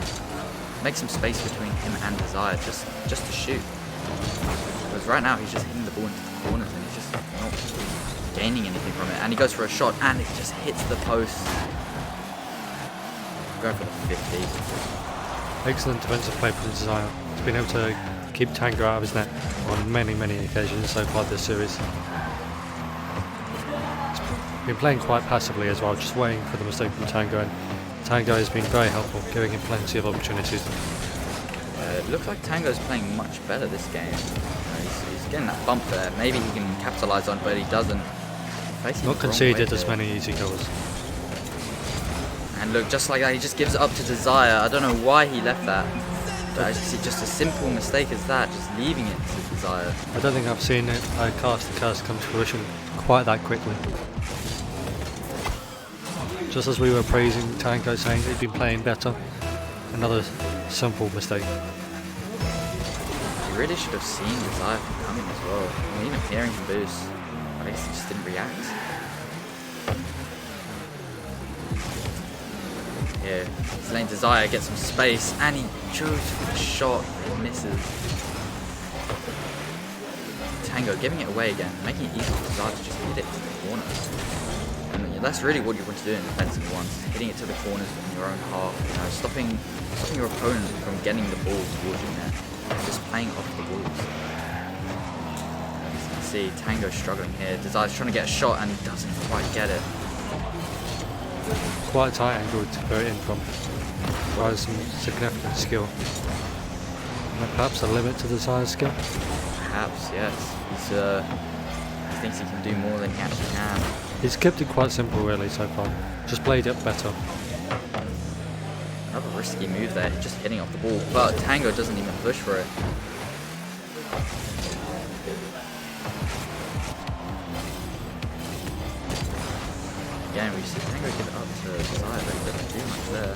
make some space between him and Desire just to shoot. Because right now he's just hitting the ball into the corners and he's just not gaining anything from it. And he goes for a shot and it just hits the post. Going for the 50. Excellent defensive play from Desire. He's been able to keep Tango out of his net on many occasions so far this series. He's been playing quite passively as well, just waiting for the mistake from Tango, and Tango has been very helpful, giving him plenty of opportunities. It looks like Tango's playing much better this game. He's getting that bump there. Maybe he can capitalise on it, but he doesn't. Not conceded as many easy goals. And look, just like that, he just gives it up to Desire. I don't know why he left that. But I just see just a simple mistake as that, just leaving it to Desire. I don't think I've seen Cast the Curse come to fruition quite that quickly. Just as we were praising Tango, saying he'd been playing better, another simple mistake. He really should have seen Desire coming as well. I mean, even hearing him boost, I guess he just didn't react. Here, he's letting Desire get some space, and he chose for the shot, it misses. Tango giving it away again, making it easy for Desire to just hit it to the corner. And that's really what you want to do in defensive ones, hitting it to the corners in your own half, you know, stopping your opponent from getting the ball towards your net, just playing off the walls. As you can see, Tango struggling here. Desire's trying to get a shot and he doesn't quite get it. Quite a tight angle to go in from. Requires some significant skill. And perhaps a limit to Desire's skill. Perhaps, yes. He thinks he can do more than he actually can. He's kept it quite simple really so far. Just played it better. Another risky move there, just hitting off the ball, but Tango doesn't even push for it. Again, we see Tango give it up to Desire, but he doesn't do much there.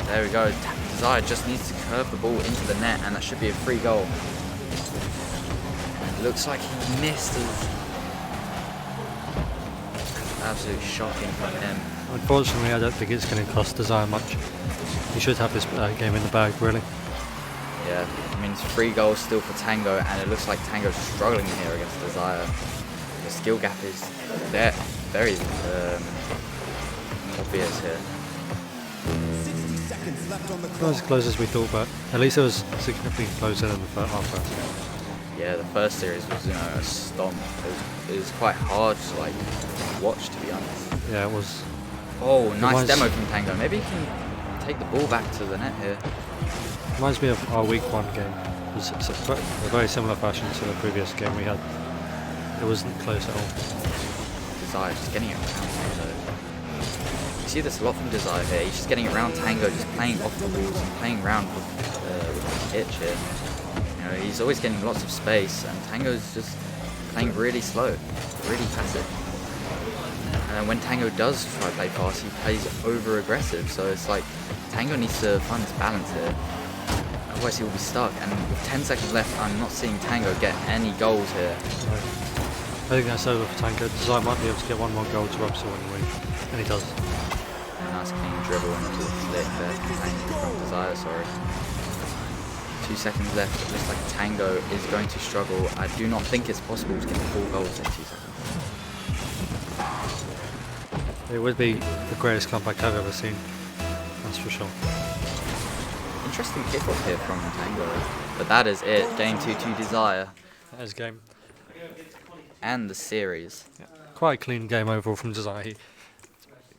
There we go. Desire just needs to curve the ball into the net, and that should be a free goal. It looks like he missed. Absolutely shocking from him. Unfortunately, I don't think it's going to cost Desire much. He should have this game in the bag, really. Yeah, I mean, it's 3 goals still for Tango, and it looks like Tango's struggling here against Desire. The skill gap is there, very obvious here. Not as close as we thought, but at least it was significantly closer than the first half. Yeah, the first series was, you know, a stomp. It was quite hard to like watch, to be honest. Yeah, it was. Oh, nice demo from Tango. Maybe he can take the ball back to the net here. Reminds me of our week 1 game. It was a very similar fashion to the previous game we had. It wasn't close at all. Desire just getting it around Tango. You see this a lot from Desire here. He's just getting around Tango, just playing off the walls and playing around with the pitch here. You know, he's always getting lots of space, and Tango's just playing really slow, really passive. And then when Tango does try to play fast, he plays over aggressive. So it's like Tango needs to find his balance here. Otherwise he will be stuck. And with 10 seconds left, I'm not seeing Tango get any goals here. Right. I think that's over for Tango. Desire might be able to get one more goal to rub salt in the wound, and he does. Nice clean dribble into the flick there from Desire, sorry. 2 seconds left. It looks like Tango is going to struggle. I do not think it's possible to get 4 goals in 2 seconds. It would be the greatest comeback I've ever seen, that's for sure. Interesting kickoff here from Tango, but that is it. Game 2 Desire. That is game. And the series. Yeah. Quite a clean game overall from Desire. He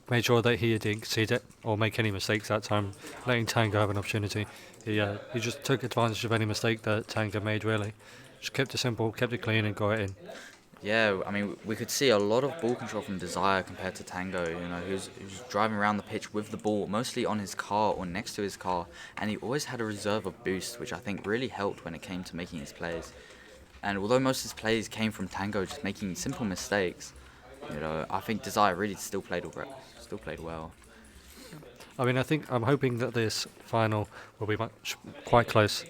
made sure that he didn't concede it or make any mistakes that time, letting Tango have an opportunity. He just took advantage of any mistake that Tango made, really. Just kept it simple, kept it clean, and got it in. Yeah, I mean, we could see a lot of ball control from Desire compared to Tango, you know, who's driving around the pitch with the ball, mostly on his car or next to his car, and he always had a reserve of boost, which I think really helped when it came to making his plays. And although most of his plays came from Tango just making simple mistakes, you know, I think Desire really still played well. I mean, I'm hoping that this final will be quite close.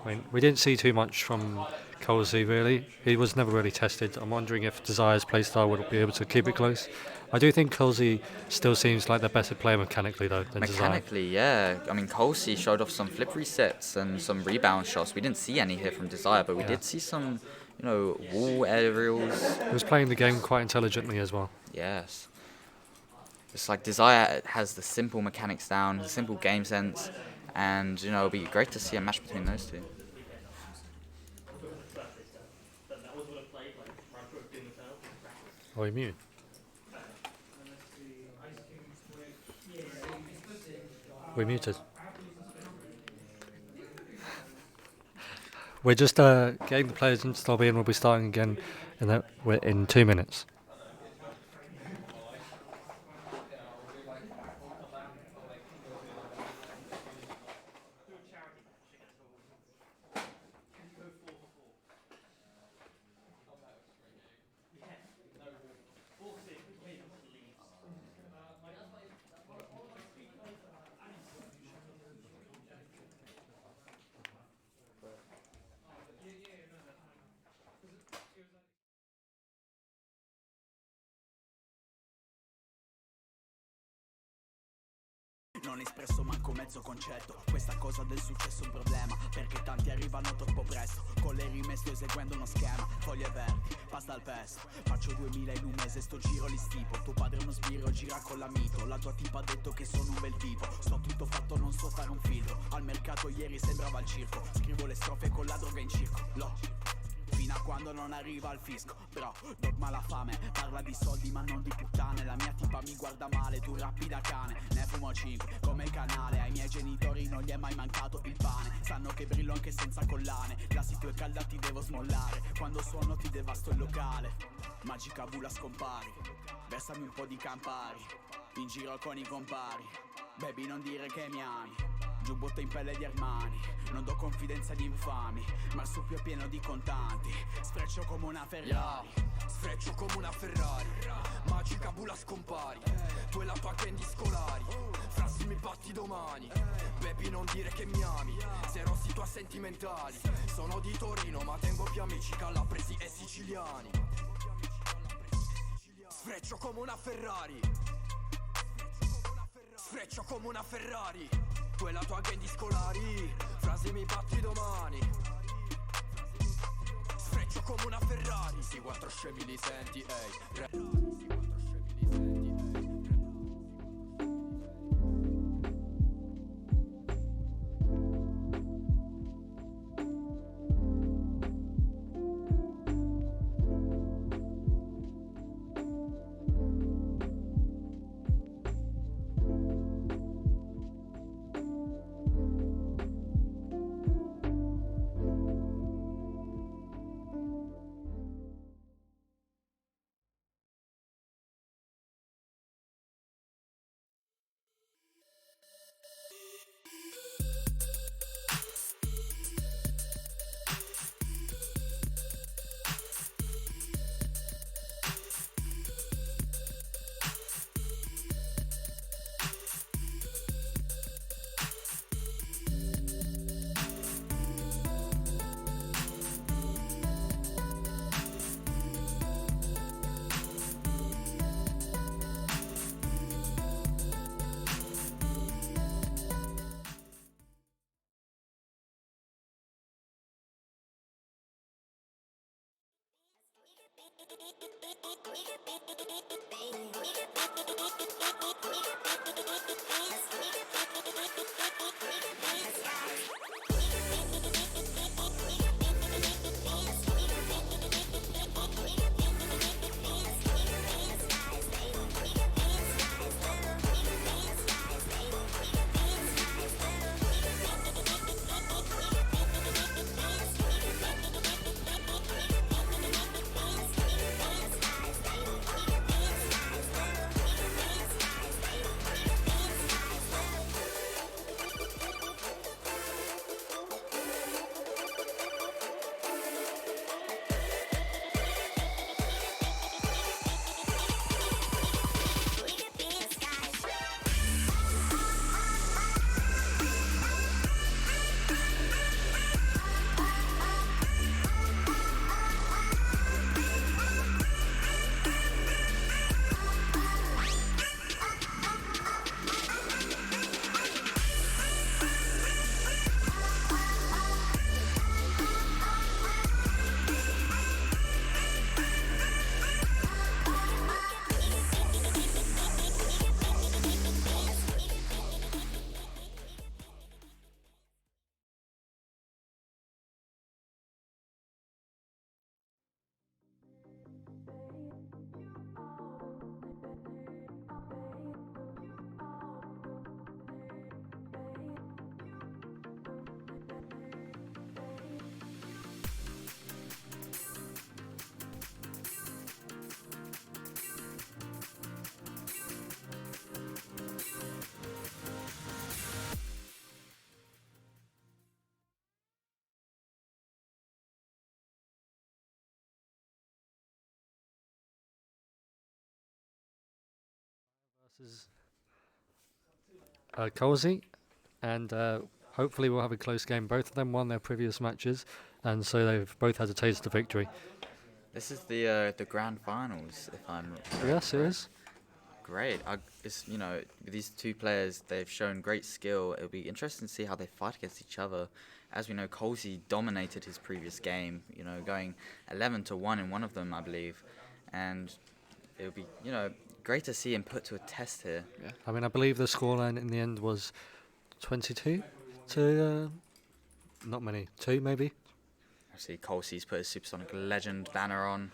I mean, we didn't see too much from Colsey really. He was never really tested. I'm wondering if Desire's playstyle would be able to keep it close. I do think Colsey still seems like the better player mechanically though than Desire. Mechanically, yeah. I mean, Colsey showed off some flip resets and some rebound shots. We didn't see any here from Desire, but we did see some, wall aerials. He was playing the game quite intelligently as well. Yes. It's like Desire has the simple mechanics down, the simple game sense, and, it'll be great to see a match between those two. Oh, he muted. We muted. We're just getting the players into the lobby and we'll be starting again in 2 minutes. Non espresso manco mezzo concetto. Questa cosa del successo è un problema, perché tanti arrivano troppo presto. Con le rime sto eseguendo uno schema. Foglie verdi, pasta al pesto. Faccio 2000 in un mese, sto giro li stipo. Tuo padre è uno sbirro, gira con la mito. La tua tipa ha detto che sono un bel tipo. Sto tutto fatto, non so fare un filtro. Al mercato ieri sembrava al circo. Scrivo le strofe con la droga in circo. Fino a quando non arriva al fisco. Bro, dogma la fame. Parla di soldi ma non di puttane. La mia tipa mi guarda male, tu rappi da cane. Ne fumo 5, come il canale. Ai miei genitori non gli è mai mancato il pane. Sanno che brillo anche senza collane. La situ è calda, ti devo smollare. Quando suono ti devasto il locale. Magica bula scompari. Versami un po' di Campari. In giro con i compari. Baby non dire che mi ami. Giubbotto in pelle di Armani. Non do confidenza agli infami, ma il suo è pieno di contanti. Sfreccio come una Ferrari. Sfreccio come una Ferrari. Magica bula scompari. Tu e la tua candy scolari. Frassi mi batti domani. Baby non dire che mi ami. Se rossi tu a sentimentali. Sono di Torino ma tengo più amici calabresi e siciliani. Sfreccio come una Ferrari. Sfreccio come una Ferrari. Tu e la tua gang di scolari. Frasi mi batti domani. Sfreccio come una Ferrari. Sì, 4 scemi li senti, ehi. versus Colsey, and hopefully we'll have a close game. Both of them won their previous matches, and so they've both had a taste of victory. This is the grand finals, if I'm Yes, it is. great. It's, you know, these two players, they've shown great skill. It'll be interesting to see how they fight against each other. As we know, Colsey dominated his previous game, you know, going 11-1 in one of them, I believe. And it'll be, you know, great to see him put to a test here. Yeah. I mean, I believe the scoreline in the end was 22 to not many, 2 maybe. Obviously, Colsey's put his Supersonic Legend banner on,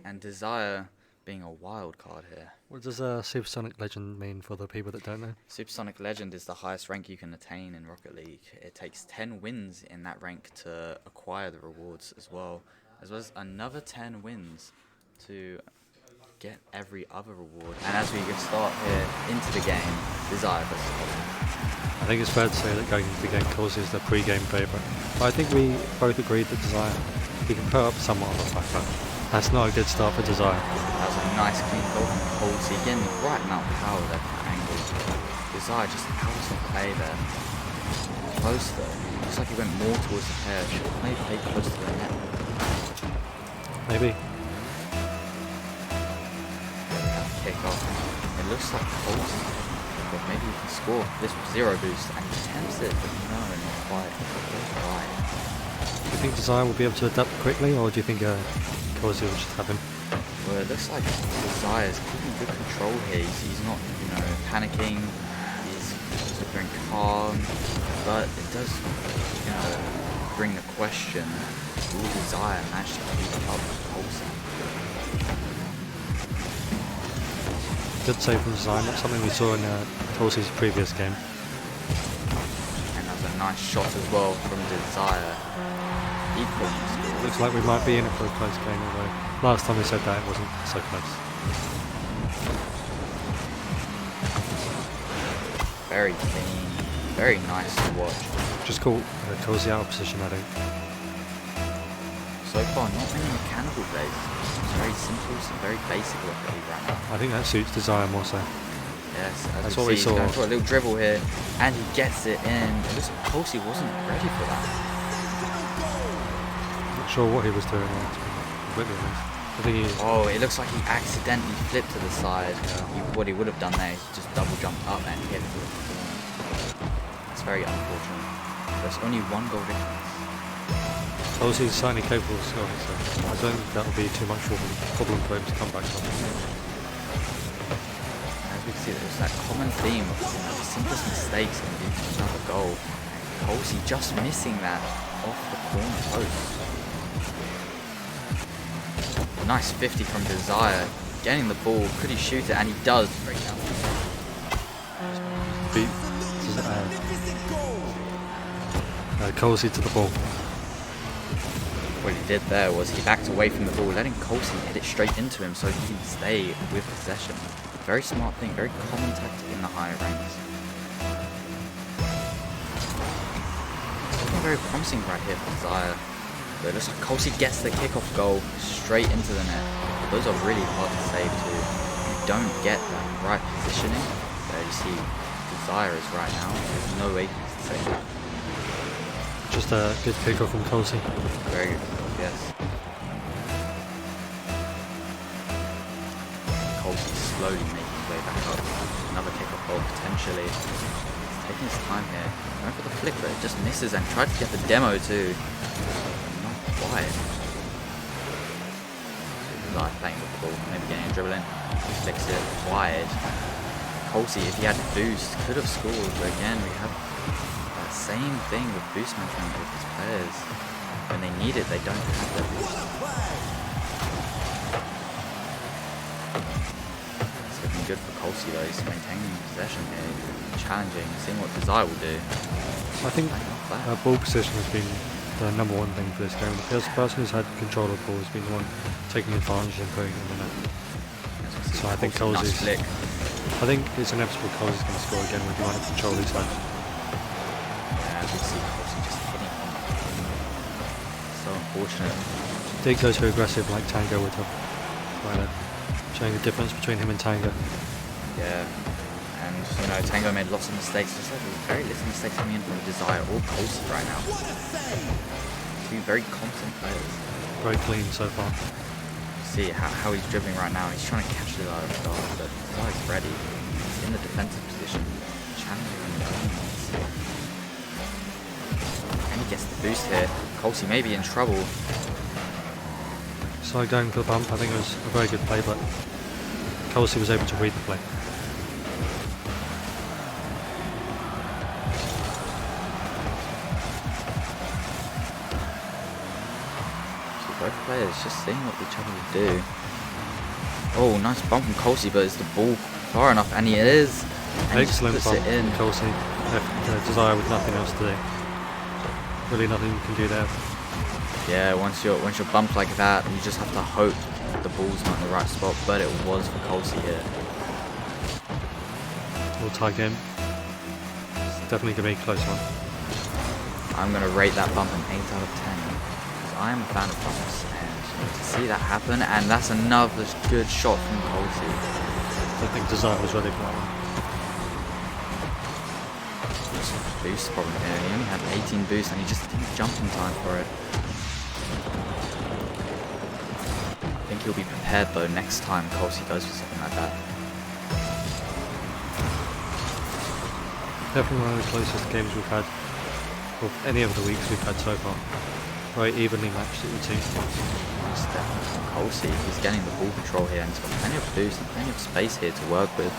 and Desire being a wild card here. What does Supersonic Legend mean for the people that don't know? Supersonic Legend is the highest rank you can attain in Rocket League. It takes 10 wins in that rank to acquire the rewards as well as another 10 wins to get every other reward. And as we get start here into the game, Desire versus Colsey. I think it's fair to say that going into the game, Colsey is the pre-game favourite. But I think we both agreed that Desire, he can put up somewhat of a fight, but that's not a good start for Desire. That was a nice clean goal from Colsey, getting the right amount of power there from angle. Desire just out of play there. Close though. Looks like he went more towards the pair. Should have maybe played close to the net. Maybe. Kick off. It looks like Colsey, but maybe he can score. This was 0 boost, and he attempts it, but no, not quite. Right. Do you think Desire will be able to adapt quickly, or do you think Colsey will just have him? Well, it looks like Desire is keeping good control here. He's not, you know, panicking. He's very calm, but it does, you know, bring the question: will Desire manage to keep up with Colsey? Good save from Desire, not something we saw in Colsey's previous game. And that was a nice shot as well from Desire. Equally. Looks like we might be in it for a close game, although last time we said that it wasn't so close. Very clean, very nice to watch. Just caught Colsey out of position, I think. So far, not many mechanical plays. It's very simple, some very basic Rocket League right now. I think that suits Desire more so. Yes, as That's we what we see, saw. he's going for a little dribble here, and he gets it in. It looks like Colsey wasn't ready for that. Not sure what he was doing there, to be completely honest. I think he... Oh, it looks like he accidentally flipped to the side. What he would have done there is just double jumped up and hit it. It's very unfortunate. There's only 1 goal difference. Colsey's certainly capable of scoring, so I don't think that'll be too much of a problem for him to come back from. As we can see, there's that common theme of, you know, the simplest mistakes can lead to another goal. Colsey just missing that off the corner post. Nice 50 from Desire, getting the ball. Could he shoot it? And he does. Break down. Colsey to the ball. What he did there was he backed away from the ball, letting Colsey hit it straight into him so he can stay with possession. Very smart thing, very common tactic in the higher ranks. It's looking very promising right here for Desire. But it looks like Colsey gets the kickoff goal straight into the net. But those are really hard to save too. If you don't get that right positioning, there you see Desire is right now. There's no way to save that. Just a good kickoff from Colsey. Very good, yes. Colsey slowly making his way back up. Another kickoff goal potentially. He's taking his time here. Going for the flick, but it just misses, and tried to get the demo too. But not quite. Like playing with the ball, maybe getting a dribble in. Flicks it wide. Colsey, if he had boost, could have scored, but again we have that same thing with boost management with his players. When they need it, they don't have their boost. It's looking good for Colsey though. He's maintaining possession here, challenging, seeing what Desire will do. I think ball position has been the number 1 thing for this game. The person who's had control of the ball has been the one taking advantage and putting it in the net. So I think Colsey's... Nice flick. I think it's inevitable Colsey's going to score again with the amount of control he's had. Yeah, we see Colsey just hitting on that. So unfortunate. Did go too aggressive like Tango would have. Showing the difference between him and Tango. Yeah. You know, Tango made lots of mistakes. There's like very little mistakes coming in from Desire or Colsey right now. Two very competent players. Very clean so far. See how he's dribbling right now. He's trying to catch Desire off guard, but Desire's ready. He's in the defensive position. Challenging him. And he gets the boost here. Colsey may be in trouble. So going for the bump, I think it was a very good play, but Colsey was able to read the play. So both players just seeing what each other will do. Oh, nice bump from Colsey, but is the ball far enough? And he is. And Excellent he just puts bump it in. from Colsey. Left Desire with nothing else to do. Really nothing you can do there. Yeah, once you're bumped like that, you just have to hope the ball's not in the right spot. But it was for Colsey here. We'll tie game. It's definitely going to be a close one. I'm going to rate that bump an 8 out of 10. Because I am a fan of bumps. And to see that happen, and that's another good shot from Colsey. I think Desire was ready for that one. Boost problem here. He only had 18 boosts and he just didn't jump in time for it. I think he'll be prepared though next time Colsey goes for something like that. Definitely one of the closest games we've had, of any of the weeks we've had so far. Very evenly matched, it would seem. It's definitely from Colsey. He's getting the ball control here and he's got plenty of boost and plenty of space here to work with.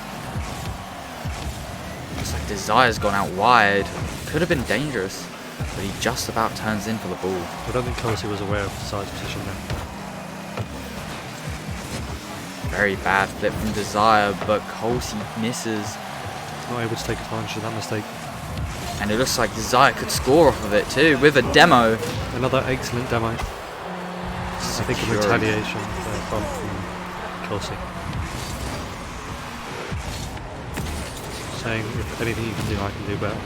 Looks like Desire's gone out wide. Could have been dangerous, but he just about turns in for the ball. I don't think Colsey was aware of Desire's position there. Very bad flip from Desire, but Colsey misses. Not able to take advantage of that mistake. And it looks like Desire could score off of it too, with a demo. Another excellent demo. I think a retaliation bump from Colsey. Saying if anything you can do, I can do better.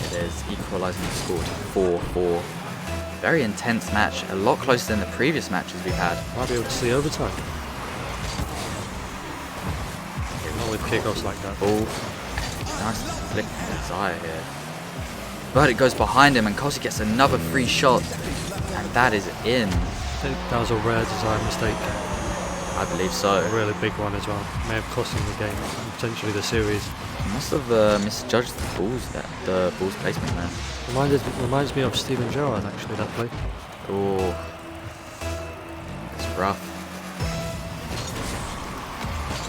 It is equalising the score to 4-4. Very intense match, a lot closer than the previous matches we've had. Might be able to see overtime. Not with kickoffs like that. Ball. Nice flick from Desire here. But it goes behind him and Colsey gets another free shot. And that is in. I think that was a rare Desire mistake. I believe so. A really big one as well. May have cost him the game and potentially the series. He must have misjudged the ball's placement there. Reminds me of Steven Gerrard actually, that play. Oh, it's rough.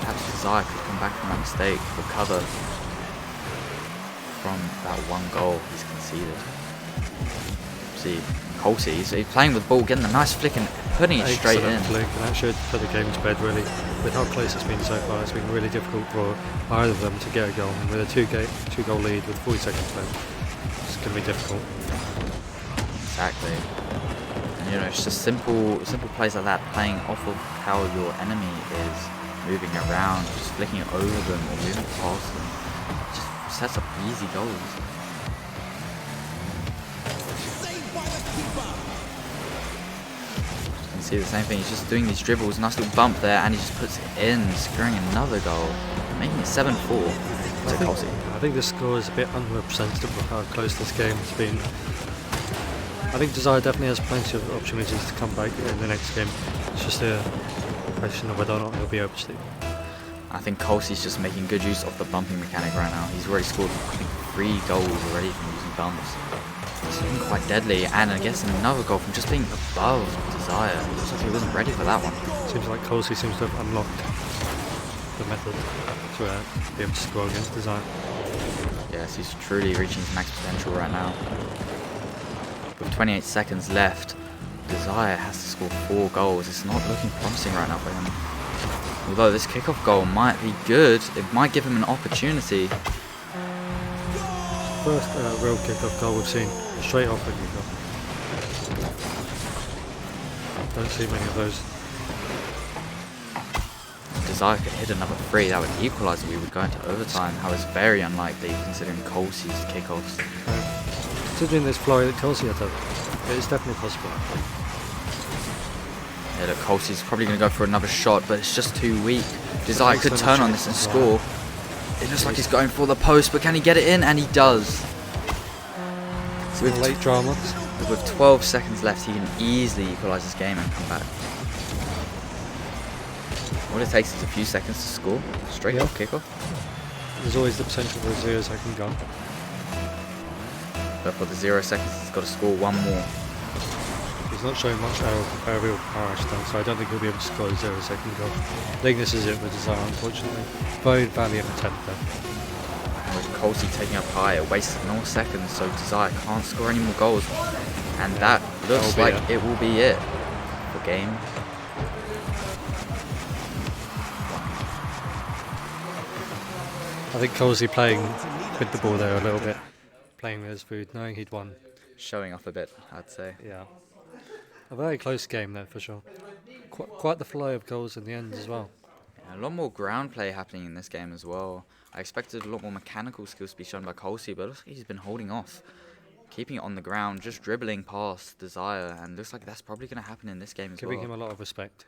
Perhaps Desire could come back from that mistake, recover from that one goal he's conceded. See, Colsey, he's playing with the ball, getting a nice flick and putting it straight in. Flick, and that should put the game to bed really. With how close it's been so far, it's been really difficult for either of them to get a goal. And with a two-goal lead with 40 seconds left, it's going to be difficult. Exactly. And you know, it's just simple plays like that, playing off of how your enemy is moving around, just flicking it over them or moving past them. Just sets up easy goals. See the same thing, he's just doing these dribbles, nice little bump there, and he just puts it in, securing another goal, making it 7-4 to Colsey. I think this score is a bit unrepresentative of how close this game has been. I think Desire definitely has plenty of opportunities to come back in the next game. It's just a question of whether or not he'll be able to. I think Colsey's just making good use of the bumping mechanic right now. He's already scored, I think, 3 goals already from using bumps. It's looking quite deadly, and I guess another goal from just being above Desire. It looks like he wasn't ready for that one. Seems like Colsey seems to have unlocked the method to be able to score against Desire. Yes, he's truly reaching his max potential right now. With 28 seconds left, Desire has to score 4 goals. It's not looking promising right now for him. Although this kickoff goal might be good, it might give him an opportunity. First real kickoff goal we've seen straight off the kickoff. Don't see many of those. Desire could hit another 3, that would equalise and we would go into overtime. How is very unlikely considering Colsey's kickoffs. Considering this flow that Colsey had, it is definitely possible. Yeah, look, Colsey's probably going to go for another shot, but it's just too weak. Desire could turn on this and score. It looks like he's going for the post, but can he get it in? And he does. So With late drama. with 12 seconds left, he can easily equalise this game and come back. All it takes is a few seconds to score. Straight Yeah. off kickoff. There's always the potential for a 0-second gun. But for the 0 seconds, he's got to score one more. He's not showing much aerial power still, so I don't think he'll be able to score a 0-second goal. I think this is it with Desire, unfortunately. Very valiant attempt there. And with Colsey taking up high, it wastes more seconds, so Desire can't score any more goals. And that looks That'll be like it will be it for game. I think Colsey playing with the ball there a little bit. Playing with his food, knowing he'd won. Showing off a bit, I'd say. Yeah. A very close game there for sure. Quite the flow of goals in the end as well. Yeah, a lot more ground play happening in this game as well. I expected a lot more mechanical skills to be shown by Colsey, but it looks like he's been holding off. Keeping it on the ground, just dribbling past Desire, and looks like that's probably going to happen in this game as well. Giving him a lot of respect.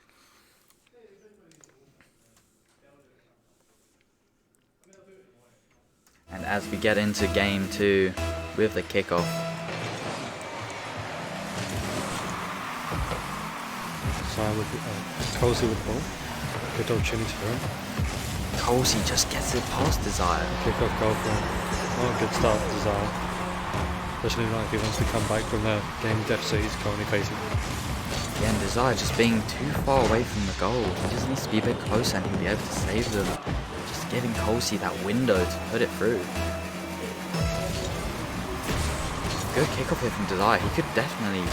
And as we get into game 2 with the kickoff, Desire with Colsey with the ball. Good opportunity for him. Colsey just gets it past Desire. Kick-off goal for him. Oh, good start for Desire. Especially like if he wants to come back from the game deficit he's currently facing. Again, Desire just being too far away from the goal. He just needs to be a bit closer and he'll be able to save them. Just giving Colsey that window to put it through. Good kickoff here from Desire. He could definitely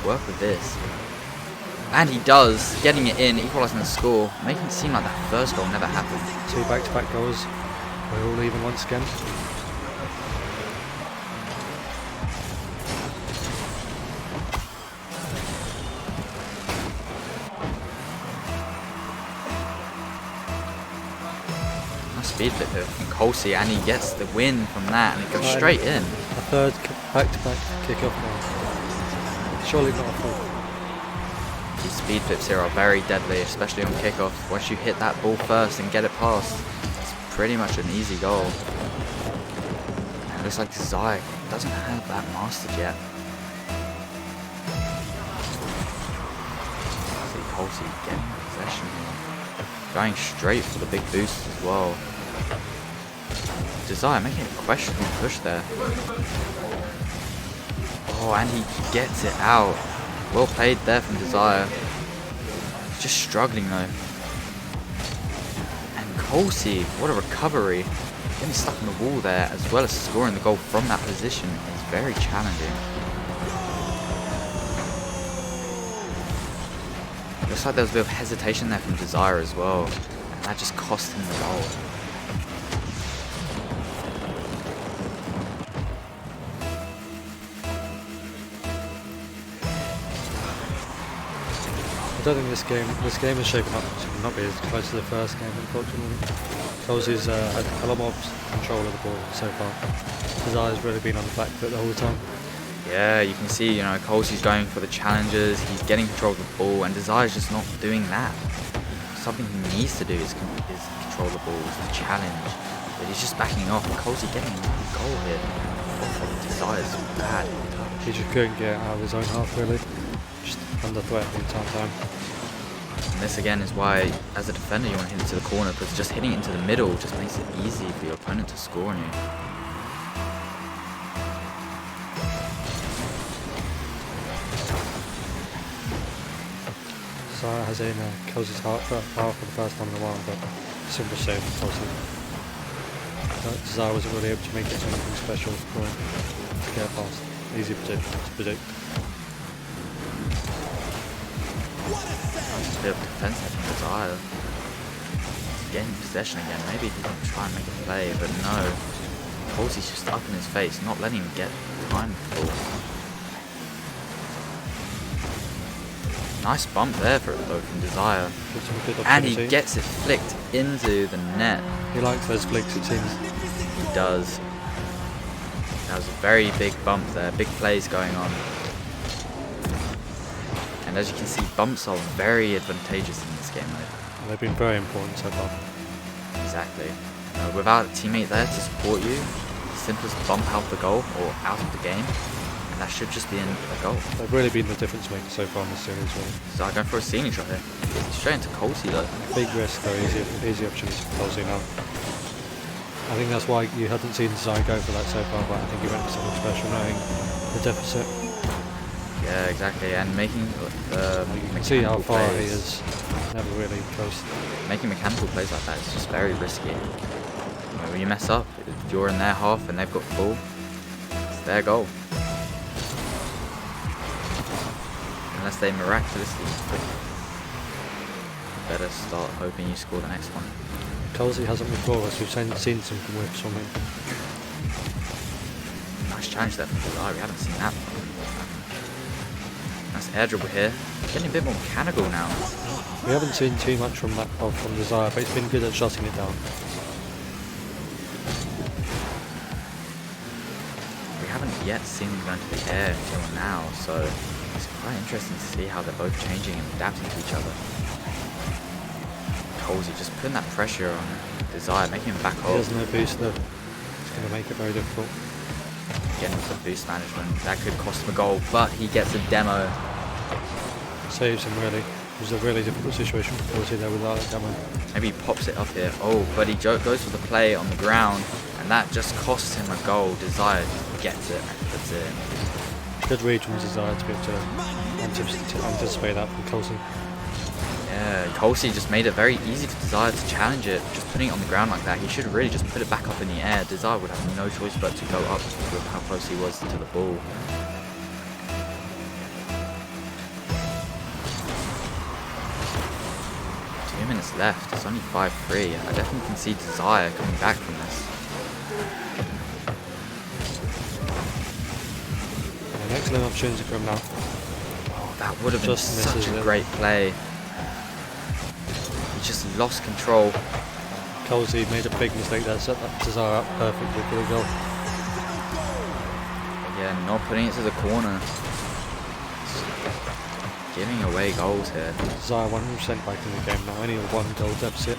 work with this. And he does, getting it in, equalising the score, making it seem like that first goal never happened. 2 back-to-back goals. We're all even once again. Nice speed flip here from Colsey, and he gets the win from that, and it goes straight in. A third back-to-back kick-off goal. Surely not a fourth. These speed flips here are very deadly, especially on kickoff. Once you hit that ball first and get it past, it's pretty much an easy goal. And it looks like Desire doesn't have that mastered yet. See Colsey getting possession, going straight for the big boost as well. Desire making a questionable push there. Oh, and he gets it out. Well played there from Desire. Just struggling though. And Colsey, what a recovery. Getting stuck on the wall there, as well as scoring the goal from that position, is very challenging. Looks like there was a bit of hesitation there from Desire as well. And that just cost him the goal. I don't think this game is shaping up to not be as close to the first game, unfortunately. Colsey's had a lot more control of the ball so far. Desire's really been on the back foot the whole time. Yeah, you can see, you know, Colsey's going for the challenges, he's getting control of the ball, and Desire's just not doing that. Something he needs to do is control the ball, is the challenge. But he's just backing off, and Colsey getting a goal here. Desire's bad. He just couldn't get out of his own half, really. Just under threat the entire time. And this again is why, as a defender, you want to hit into the corner, because just hitting it into the middle just makes it easy for your opponent to score on you. Desire has in Colsey's heart for the first time in a while, but simple save from Colsey. Desire wasn't really able to make it anything special for him to get past. Easy to predict. A bit of defense there from Desire. Getting possession again. Maybe he can try and make a play, but no. Colsey's just up in his face, not letting him get time with the ball. Nice bump there though from Desire. Gives him a good And he opportunity. gets it flicked into the net. He likes those flicks, it seems. He does. That was a very big bump there. Big plays going on. And as you can see, bumps are very advantageous in this game mode. They've been very important so far. Exactly. Without a teammate there to support you, simplest bump out the goal or out of the game, and that should just be a goal. They've really been the difference maker so far in this series, really. So I'm going for a ceiling shot here. Straight into Colsey though. Big risk though, easy opportunity for Colsey now. I think that's why you hadn't seen Desire go for that so far, but I think he went for something special knowing the deficit. Yeah, exactly, and making You can see how far he is never really close. Making mechanical plays like that is just very risky. When you mess up, if you're in their half and they've got the ball, it's their goal. Unless they miraculously better start hoping you score the next one. Colsey hasn't before us, we've seen some whips from him. Nice challenge there from Desire, we haven't seen that before. Nice air dribble here. Getting a bit more mechanical now. We haven't seen too much from Desire, but he's been good at shutting it down. We haven't yet seen them go into the air until now, so it's quite interesting to see how they're both changing and adapting to each other. Colsey just putting that pressure on Desire, making him back He off. has no boost though. It's going to make it very difficult. Getting some boost management, that could cost him a goal, but he gets a demo. Saves him really. It was a really difficult situation for Colsey there without a demo. Maybe he pops it up here. Oh, but he goes for the play on the ground, and that just costs him a goal. Desire gets it and puts it in. Good read from Desire to be able to anticipate that from Colsey. Yeah, Colsey just made it very easy for Desire to challenge it, just putting it on the ground like that. He should really just put it back up in the air. Desire would have no choice but to go up with how close he was to the ball. 2 minutes left, it's only 5-3. I definitely can see Desire coming back from this. An excellent opportunity for him now. Oh, that would have been Just such misses a it. great play. He just lost control. Colsey made a big mistake there, set that Desire up perfectly for the goal. Again, not putting it to the corner. Giving away goals here. Desire 100% back in the game now, only a 1-goal deficit.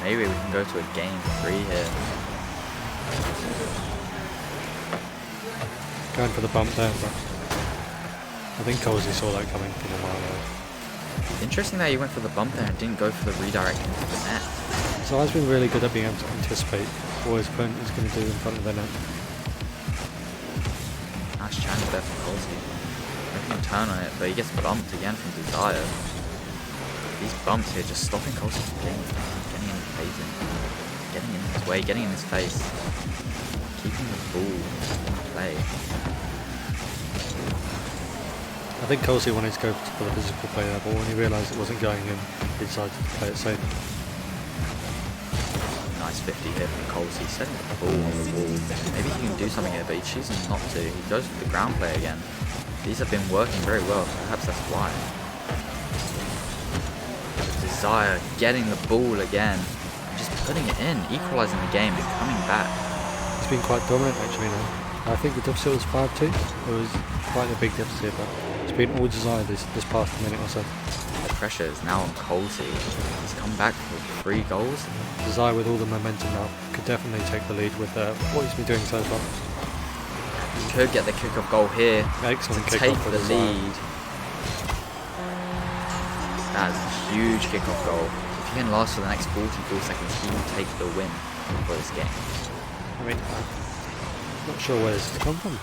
Maybe we can go to a game 3 here. Going for the bump there, but I think Colsey saw that coming from a mile away. Interesting that he went for the bump there and didn't go for the redirect into the net. Desire's been really good at being able to anticipate what his opponent is going to do in front of their net. Nice challenge there from Colsey. Making him turn on it, but he gets bumped again from Desire. These bumps here just stopping Colsey from getting in his face, getting in his way, getting in his face, keeping the ball in play. I think Colsey wanted to go for the physical play there, but when he realised it wasn't going in, he decided to play it safe. Nice 50 hit from Colsey, setting the ball on the wall. Maybe he can do something here, but he chooses not to. He goes for the ground play again. These have been working very well, perhaps that's why. Desire getting the ball again, and just putting it in, equalising the game and coming back. He's been quite dominant actually now. I think the deficit was 5-2. It was quite a big deficit, but it's been all Desire this past minute or so. The pressure is now on Colsey. He's come back with 3 goals. Desire with all the momentum now could definitely take the lead with what he's been doing so far. He could get the kick-off goal here Excellent to kick take off for the Desire. lead. That's a huge kick-off goal. If he can last for the next 44 seconds, he will take the win for this game. I mean, I'm not sure where this has come from.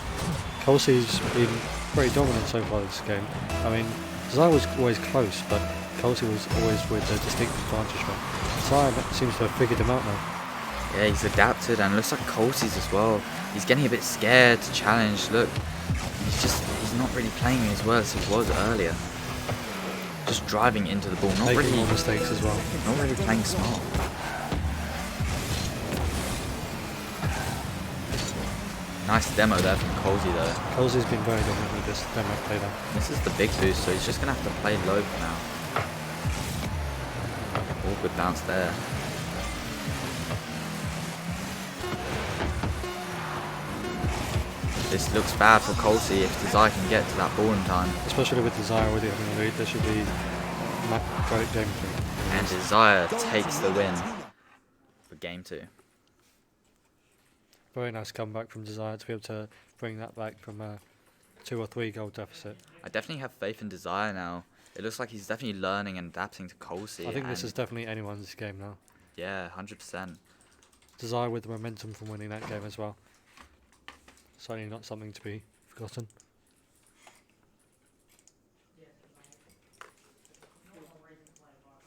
Colsey's been pretty dominant so far this game. I mean, Desire was always close, but Colsey was always with a distinct advantage from. Desire seems to have figured him out now. Yeah, he's adapted and looks like Colsey's as well. He's getting a bit scared to challenge. Look, he's not really playing as well as he was earlier. Just driving into the ball, not Making really more mistakes as well. Not really playing smart. Nice demo there from Colsey though. Colsey's been very dominant with this demo play there. This is the big boost, so he's just going to have to play low for now. All good bounce there. This looks bad for Colsey if Desire can get to that ball in time. Especially with Desire already having a lead, there should be Great game 3. And Desire takes the win for game 2. Very nice comeback from Desire to be able to bring that back from a 2 or 3 goal deficit. I definitely have faith in Desire now. It looks like he's definitely learning and adapting to Colsey. I think this is definitely anyone's game now. Yeah, 100%. Desire with the momentum from winning that game as well. Certainly not something to be forgotten.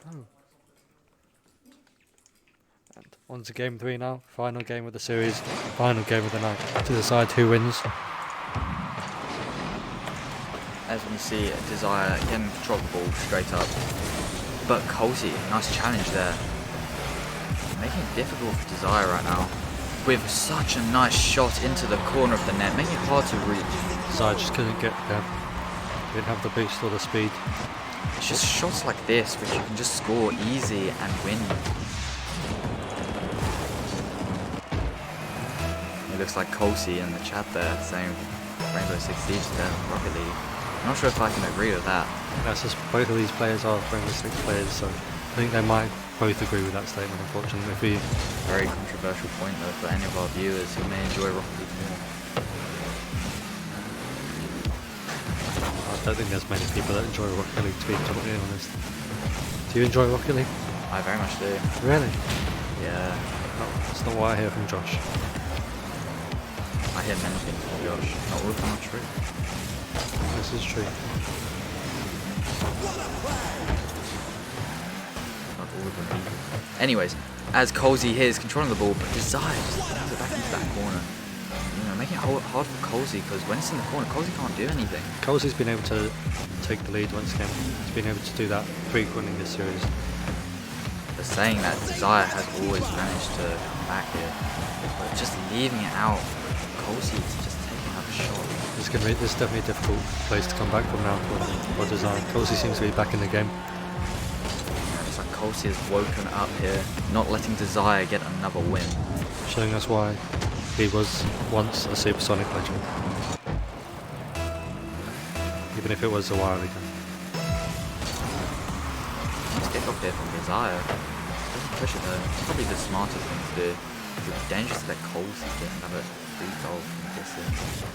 Oh. And on to game 3 now. Final game of the series. Final game of the night to decide who wins. As we can see, Desire getting control of the ball straight up. But Colsey, nice challenge there. Making it difficult for Desire right now. With such a nice shot into the corner of the net, making it hard to reach. Desire just couldn't get there. Didn't have the boost or the speed. It's just shots like this which you can just score easy and win. It looks like Colsey in the chat there saying Rainbow Six Siege to Rocket League. I'm not sure if I can agree with that. That's just both of these players are Rainbow Six players, so I think they might both agree with that statement, unfortunately. Very controversial point though for any of our viewers who may enjoy Rocket League more. I don't think there's many people that enjoy Rocket League, to be totally honest. Do you enjoy Rocket League? I very much do. Really? Yeah. No, that's not what I hear from Josh. I hear many things from Josh. Not all of them are true. This is true. Not all of them either. Anyways, as Colsey here is controlling the ball, but Desire just brings it back into that corner. You know, making it hard for Colsey, because when it's in the corner, Colsey can't do anything. Colsey's been able to take the lead once again. He's been able to do that frequently this series. But saying that, Desire has always managed to come back here. But just leaving it out, Colsey is just taking another shot. This is definitely a difficult place to come back from now for Desire. Colsey seems to be back in the game. It's like Colsey has woken up here, not letting Desire get another win. Showing us why he was once a Supersonic legend. Even if it was a while ago. Nice kick off here from Desire. Doesn't push it though. It's probably the smartest thing to do. It would be dangerous to let Colsey get another free goal from the distance.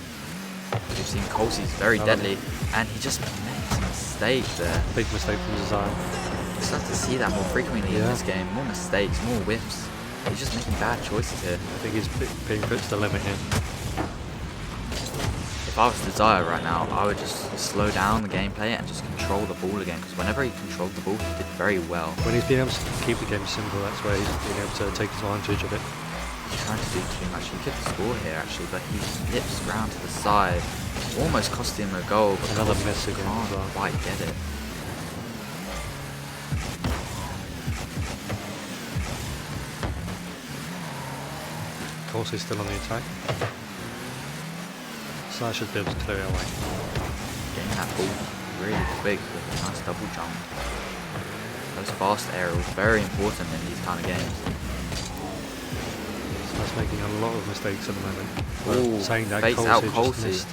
We've seen Colsey's very deadly, and he just makes a mistake there. Big mistake from Desire. We start to see that more frequently in this game. More mistakes, more whiffs. He's just making bad choices here. I think he's being put to the limit here. If I was Desire right now, I would just slow down the gameplay and just control the ball again. Because whenever he controlled the ball, he did very well. When he's been able to keep the game simple, that's where he's been able to take advantage of it. He's trying to do too much. He could score here actually, but he flips round to the side. Almost cost him a goal, but another miss again as well. Can't quite get it. Colsey's still on the attack. So I should be able to clear it away. Getting that ball really quick with a nice double jump. Those fast aerials very important in these kind of games. So that's making a lot of mistakes at the moment. Ooh, saying that fakes out Colsey just Colsey. missed.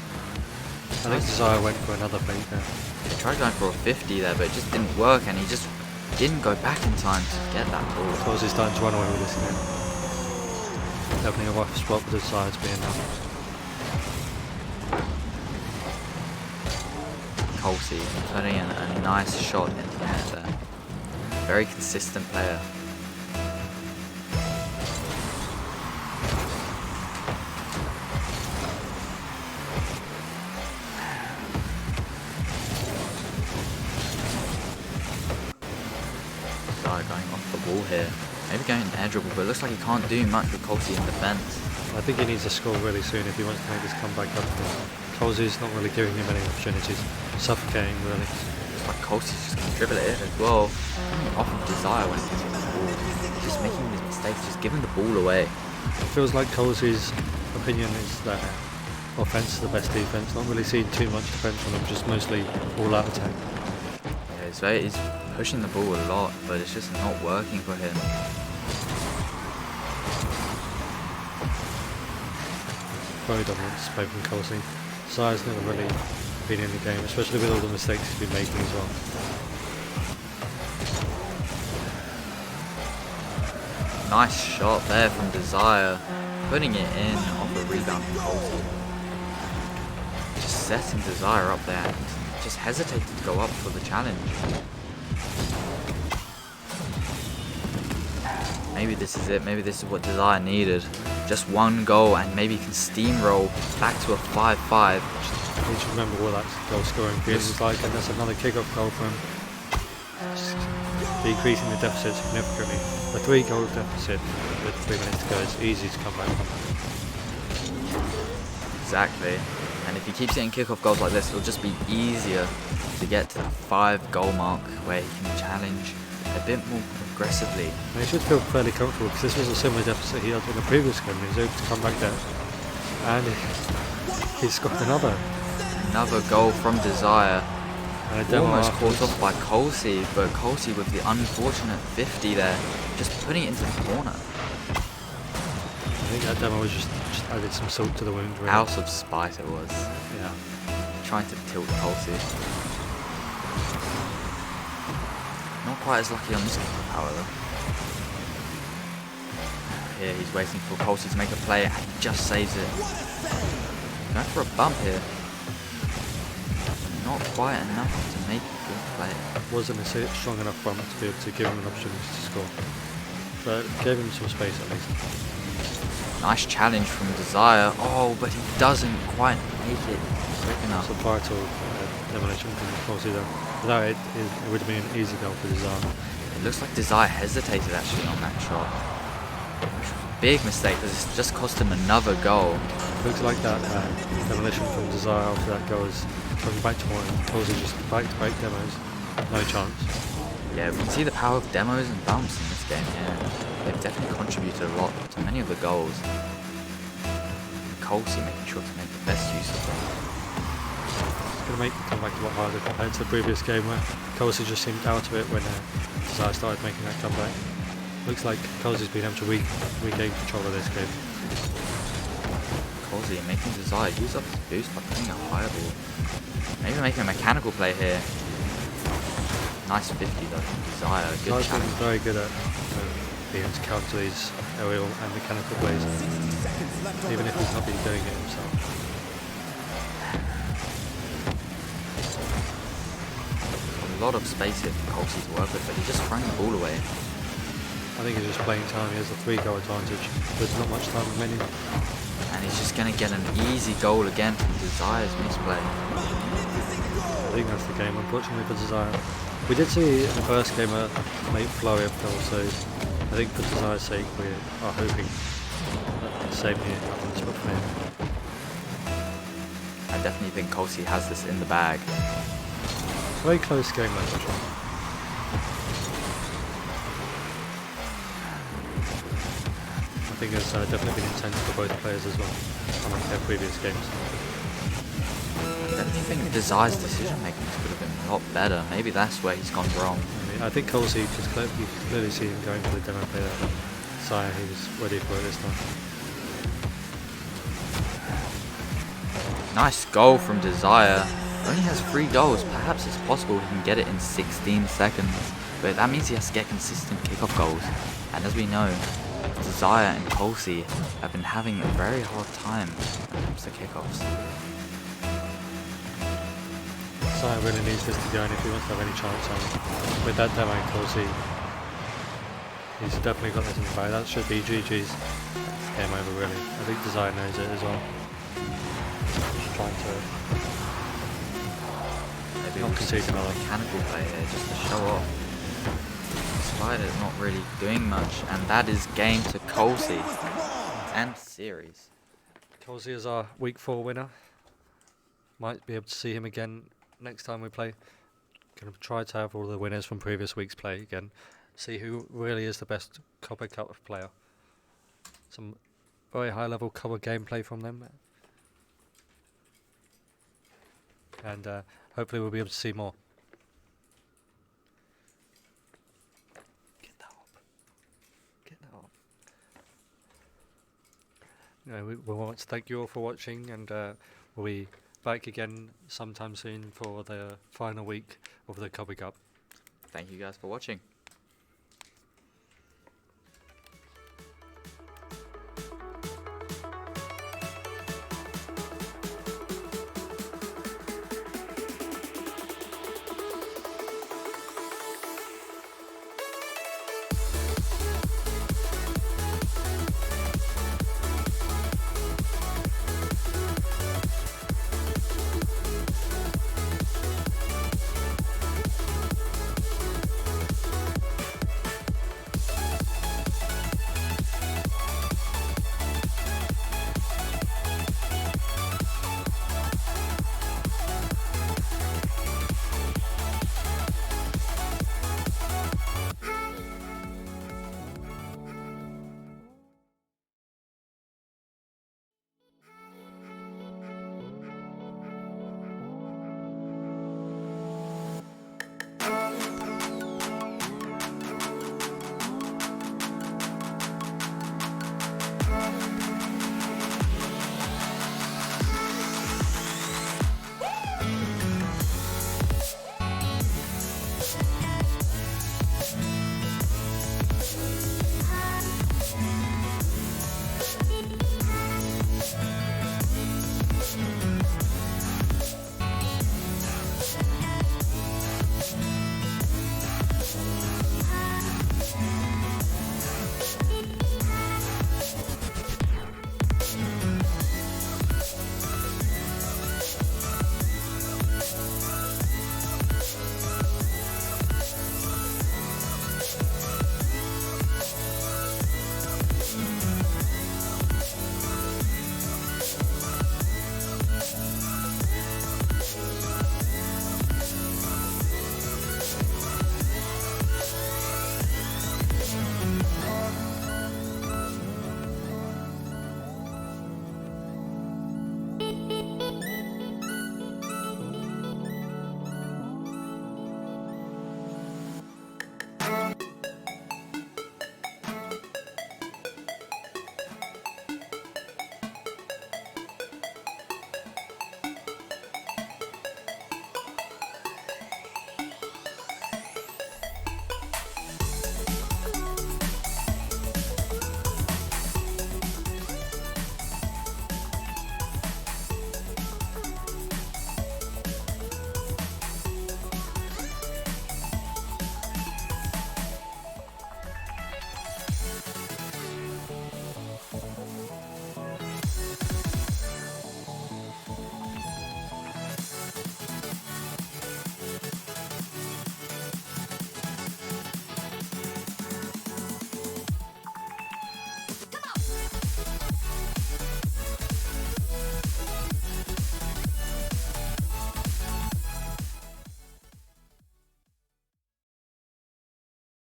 I think Desire went for another fake there. He tried going for a 50 there, but it just didn't work, and he just didn't go back in time to get that ball. Colsey's starting to run away with this again. Definitely a rough spot for Desire to be in now. Colsey turning in a nice shot into the net there. Very consistent player. Desire going off the ball here. Maybe going air dribble, but it looks like he can't do much with Colsey in defence. I think he needs to score really soon if he wants to make this comeback up. Colsey's not really giving him any opportunities. Suffocating, really. It's like Colsey's just going to dribble it in as well. Coming off of Desire when he gets the ball. Just making these mistakes, just giving the ball away. It feels like Colsey's opinion is that offence is the best defence. Not really seeing too much defence from him, just mostly all-out attack. Yeah, he's pushing the ball a lot, but it's just not working for him. Very dominant display from Colsey. Desire's never really been in the game, especially with all the mistakes he's been making as well. Nice shot there from Desire, putting it in off a rebound from Colsey. Just setting Desire up there and just hesitated to go up for the challenge. Maybe this is it, maybe this is what Desire needed. Just one goal and maybe he can steamroll back to a 5-5. Need to remember what that goal scoring period was like, and that's another kick-off goal for him. Just decreasing the deficit significantly. A 3-goal deficit with 3 minutes to go is easy to come back from. Exactly. And if he keeps getting kick-off goals like this, it'll just be easier to get to the 5-goal mark where he can challenge a bit more aggressively. And he should feel fairly comfortable because this was a similar deficit he had in the previous game. He was able to come back there, and he's got another Goal from Desire. and a demo Almost caught afterwards. off by Colsey, but Colsey with the unfortunate 50 there, just putting it into the corner. I think that demo was just added some salt to the wound. Really. Out of spite it was. Yeah. Trying to tilt Colsey. Not quite as lucky on this power though. Here he's waiting for Colsey to make a play and he just saves it. Going for a bump here. Not quite enough to make a good play. Wasn't a strong enough bump to be able to give him an opportunity to score, but gave him some space at least. Nice challenge from Desire. Oh, but he doesn't quite make it quick enough. Some vital demolition from Colsey though. Without it, it would have been an easy goal for Desire. It looks like Desire hesitated actually on that shot. Big mistake because it's just cost him another goal. Looks like that demolition from Desire after that goal is coming back to one. Colsey just back-to-back demos. No chance. Yeah, we can see the power of demos and bumps in this game here. They've definitely contributed a lot to many of the goals. Colsey making sure to make the best use of them. It's going to make it come back a lot harder compared to the previous game where Colsey just seemed out of it when Desire started making that comeback. Looks like Colsey's been able to regain control of this game. Colsey making Desire use up his boost by putting a higher ball. Maybe making a mechanical play here. Nice 50 though from Desire. Good Desire's been challenge. very good at being able to counter these aerial and mechanical plays, even if he's not been doing it himself. A lot of space here for Colsey to work with, but he's just throwing the ball away. I think he's just playing time. He has a 3-goal advantage. There's not much time remaining. And he's just going to get an easy goal again from Desire's misplay. I think that's the game, unfortunately, for Desire. We did see in the first game a late flurry of goals, so I think for Desire's sake we are hoping that the same here happens for him. I definitely think Colsey has this in the bag. Very close game, actually. I think it's definitely been intense for both players as well, unlike their previous games. I definitely think Desire's decision making could have been a lot better. Maybe that's where he's gone wrong. I think Colsey, you could clearly see him going for the demo play there. Desire, he was ready for it this time. Nice goal from Desire. Only has 3 goals. Perhaps it's possible he can get it in 16 seconds. But that means he has to get consistent kickoff goals. And as we know, Desire and Colsey have been having a very hard time when it comes to kickoffs. Desire really needs this to go, and if he wants to have any chance on with that demo and Colsey, he's definitely got this in the bag. That should be GG's game over, really. I think Desire knows it as well. Just trying to Maybe not we'll concede see some another. mechanical play here just to show off. Spider's not really doing much, and that is game to Colsey and series. Colsey is our week 4 winner. Might be able to see him again next time we play. Going to try to have all the winners from previous weeks play again. See who really is the best Copper Cup player. Some very high level cover gameplay from them. And hopefully we'll be able to see more. Get that up. Get that up. We want to thank you all for watching, and we'll be back again sometime soon for the final week of the Copper Cup. Thank you guys for watching.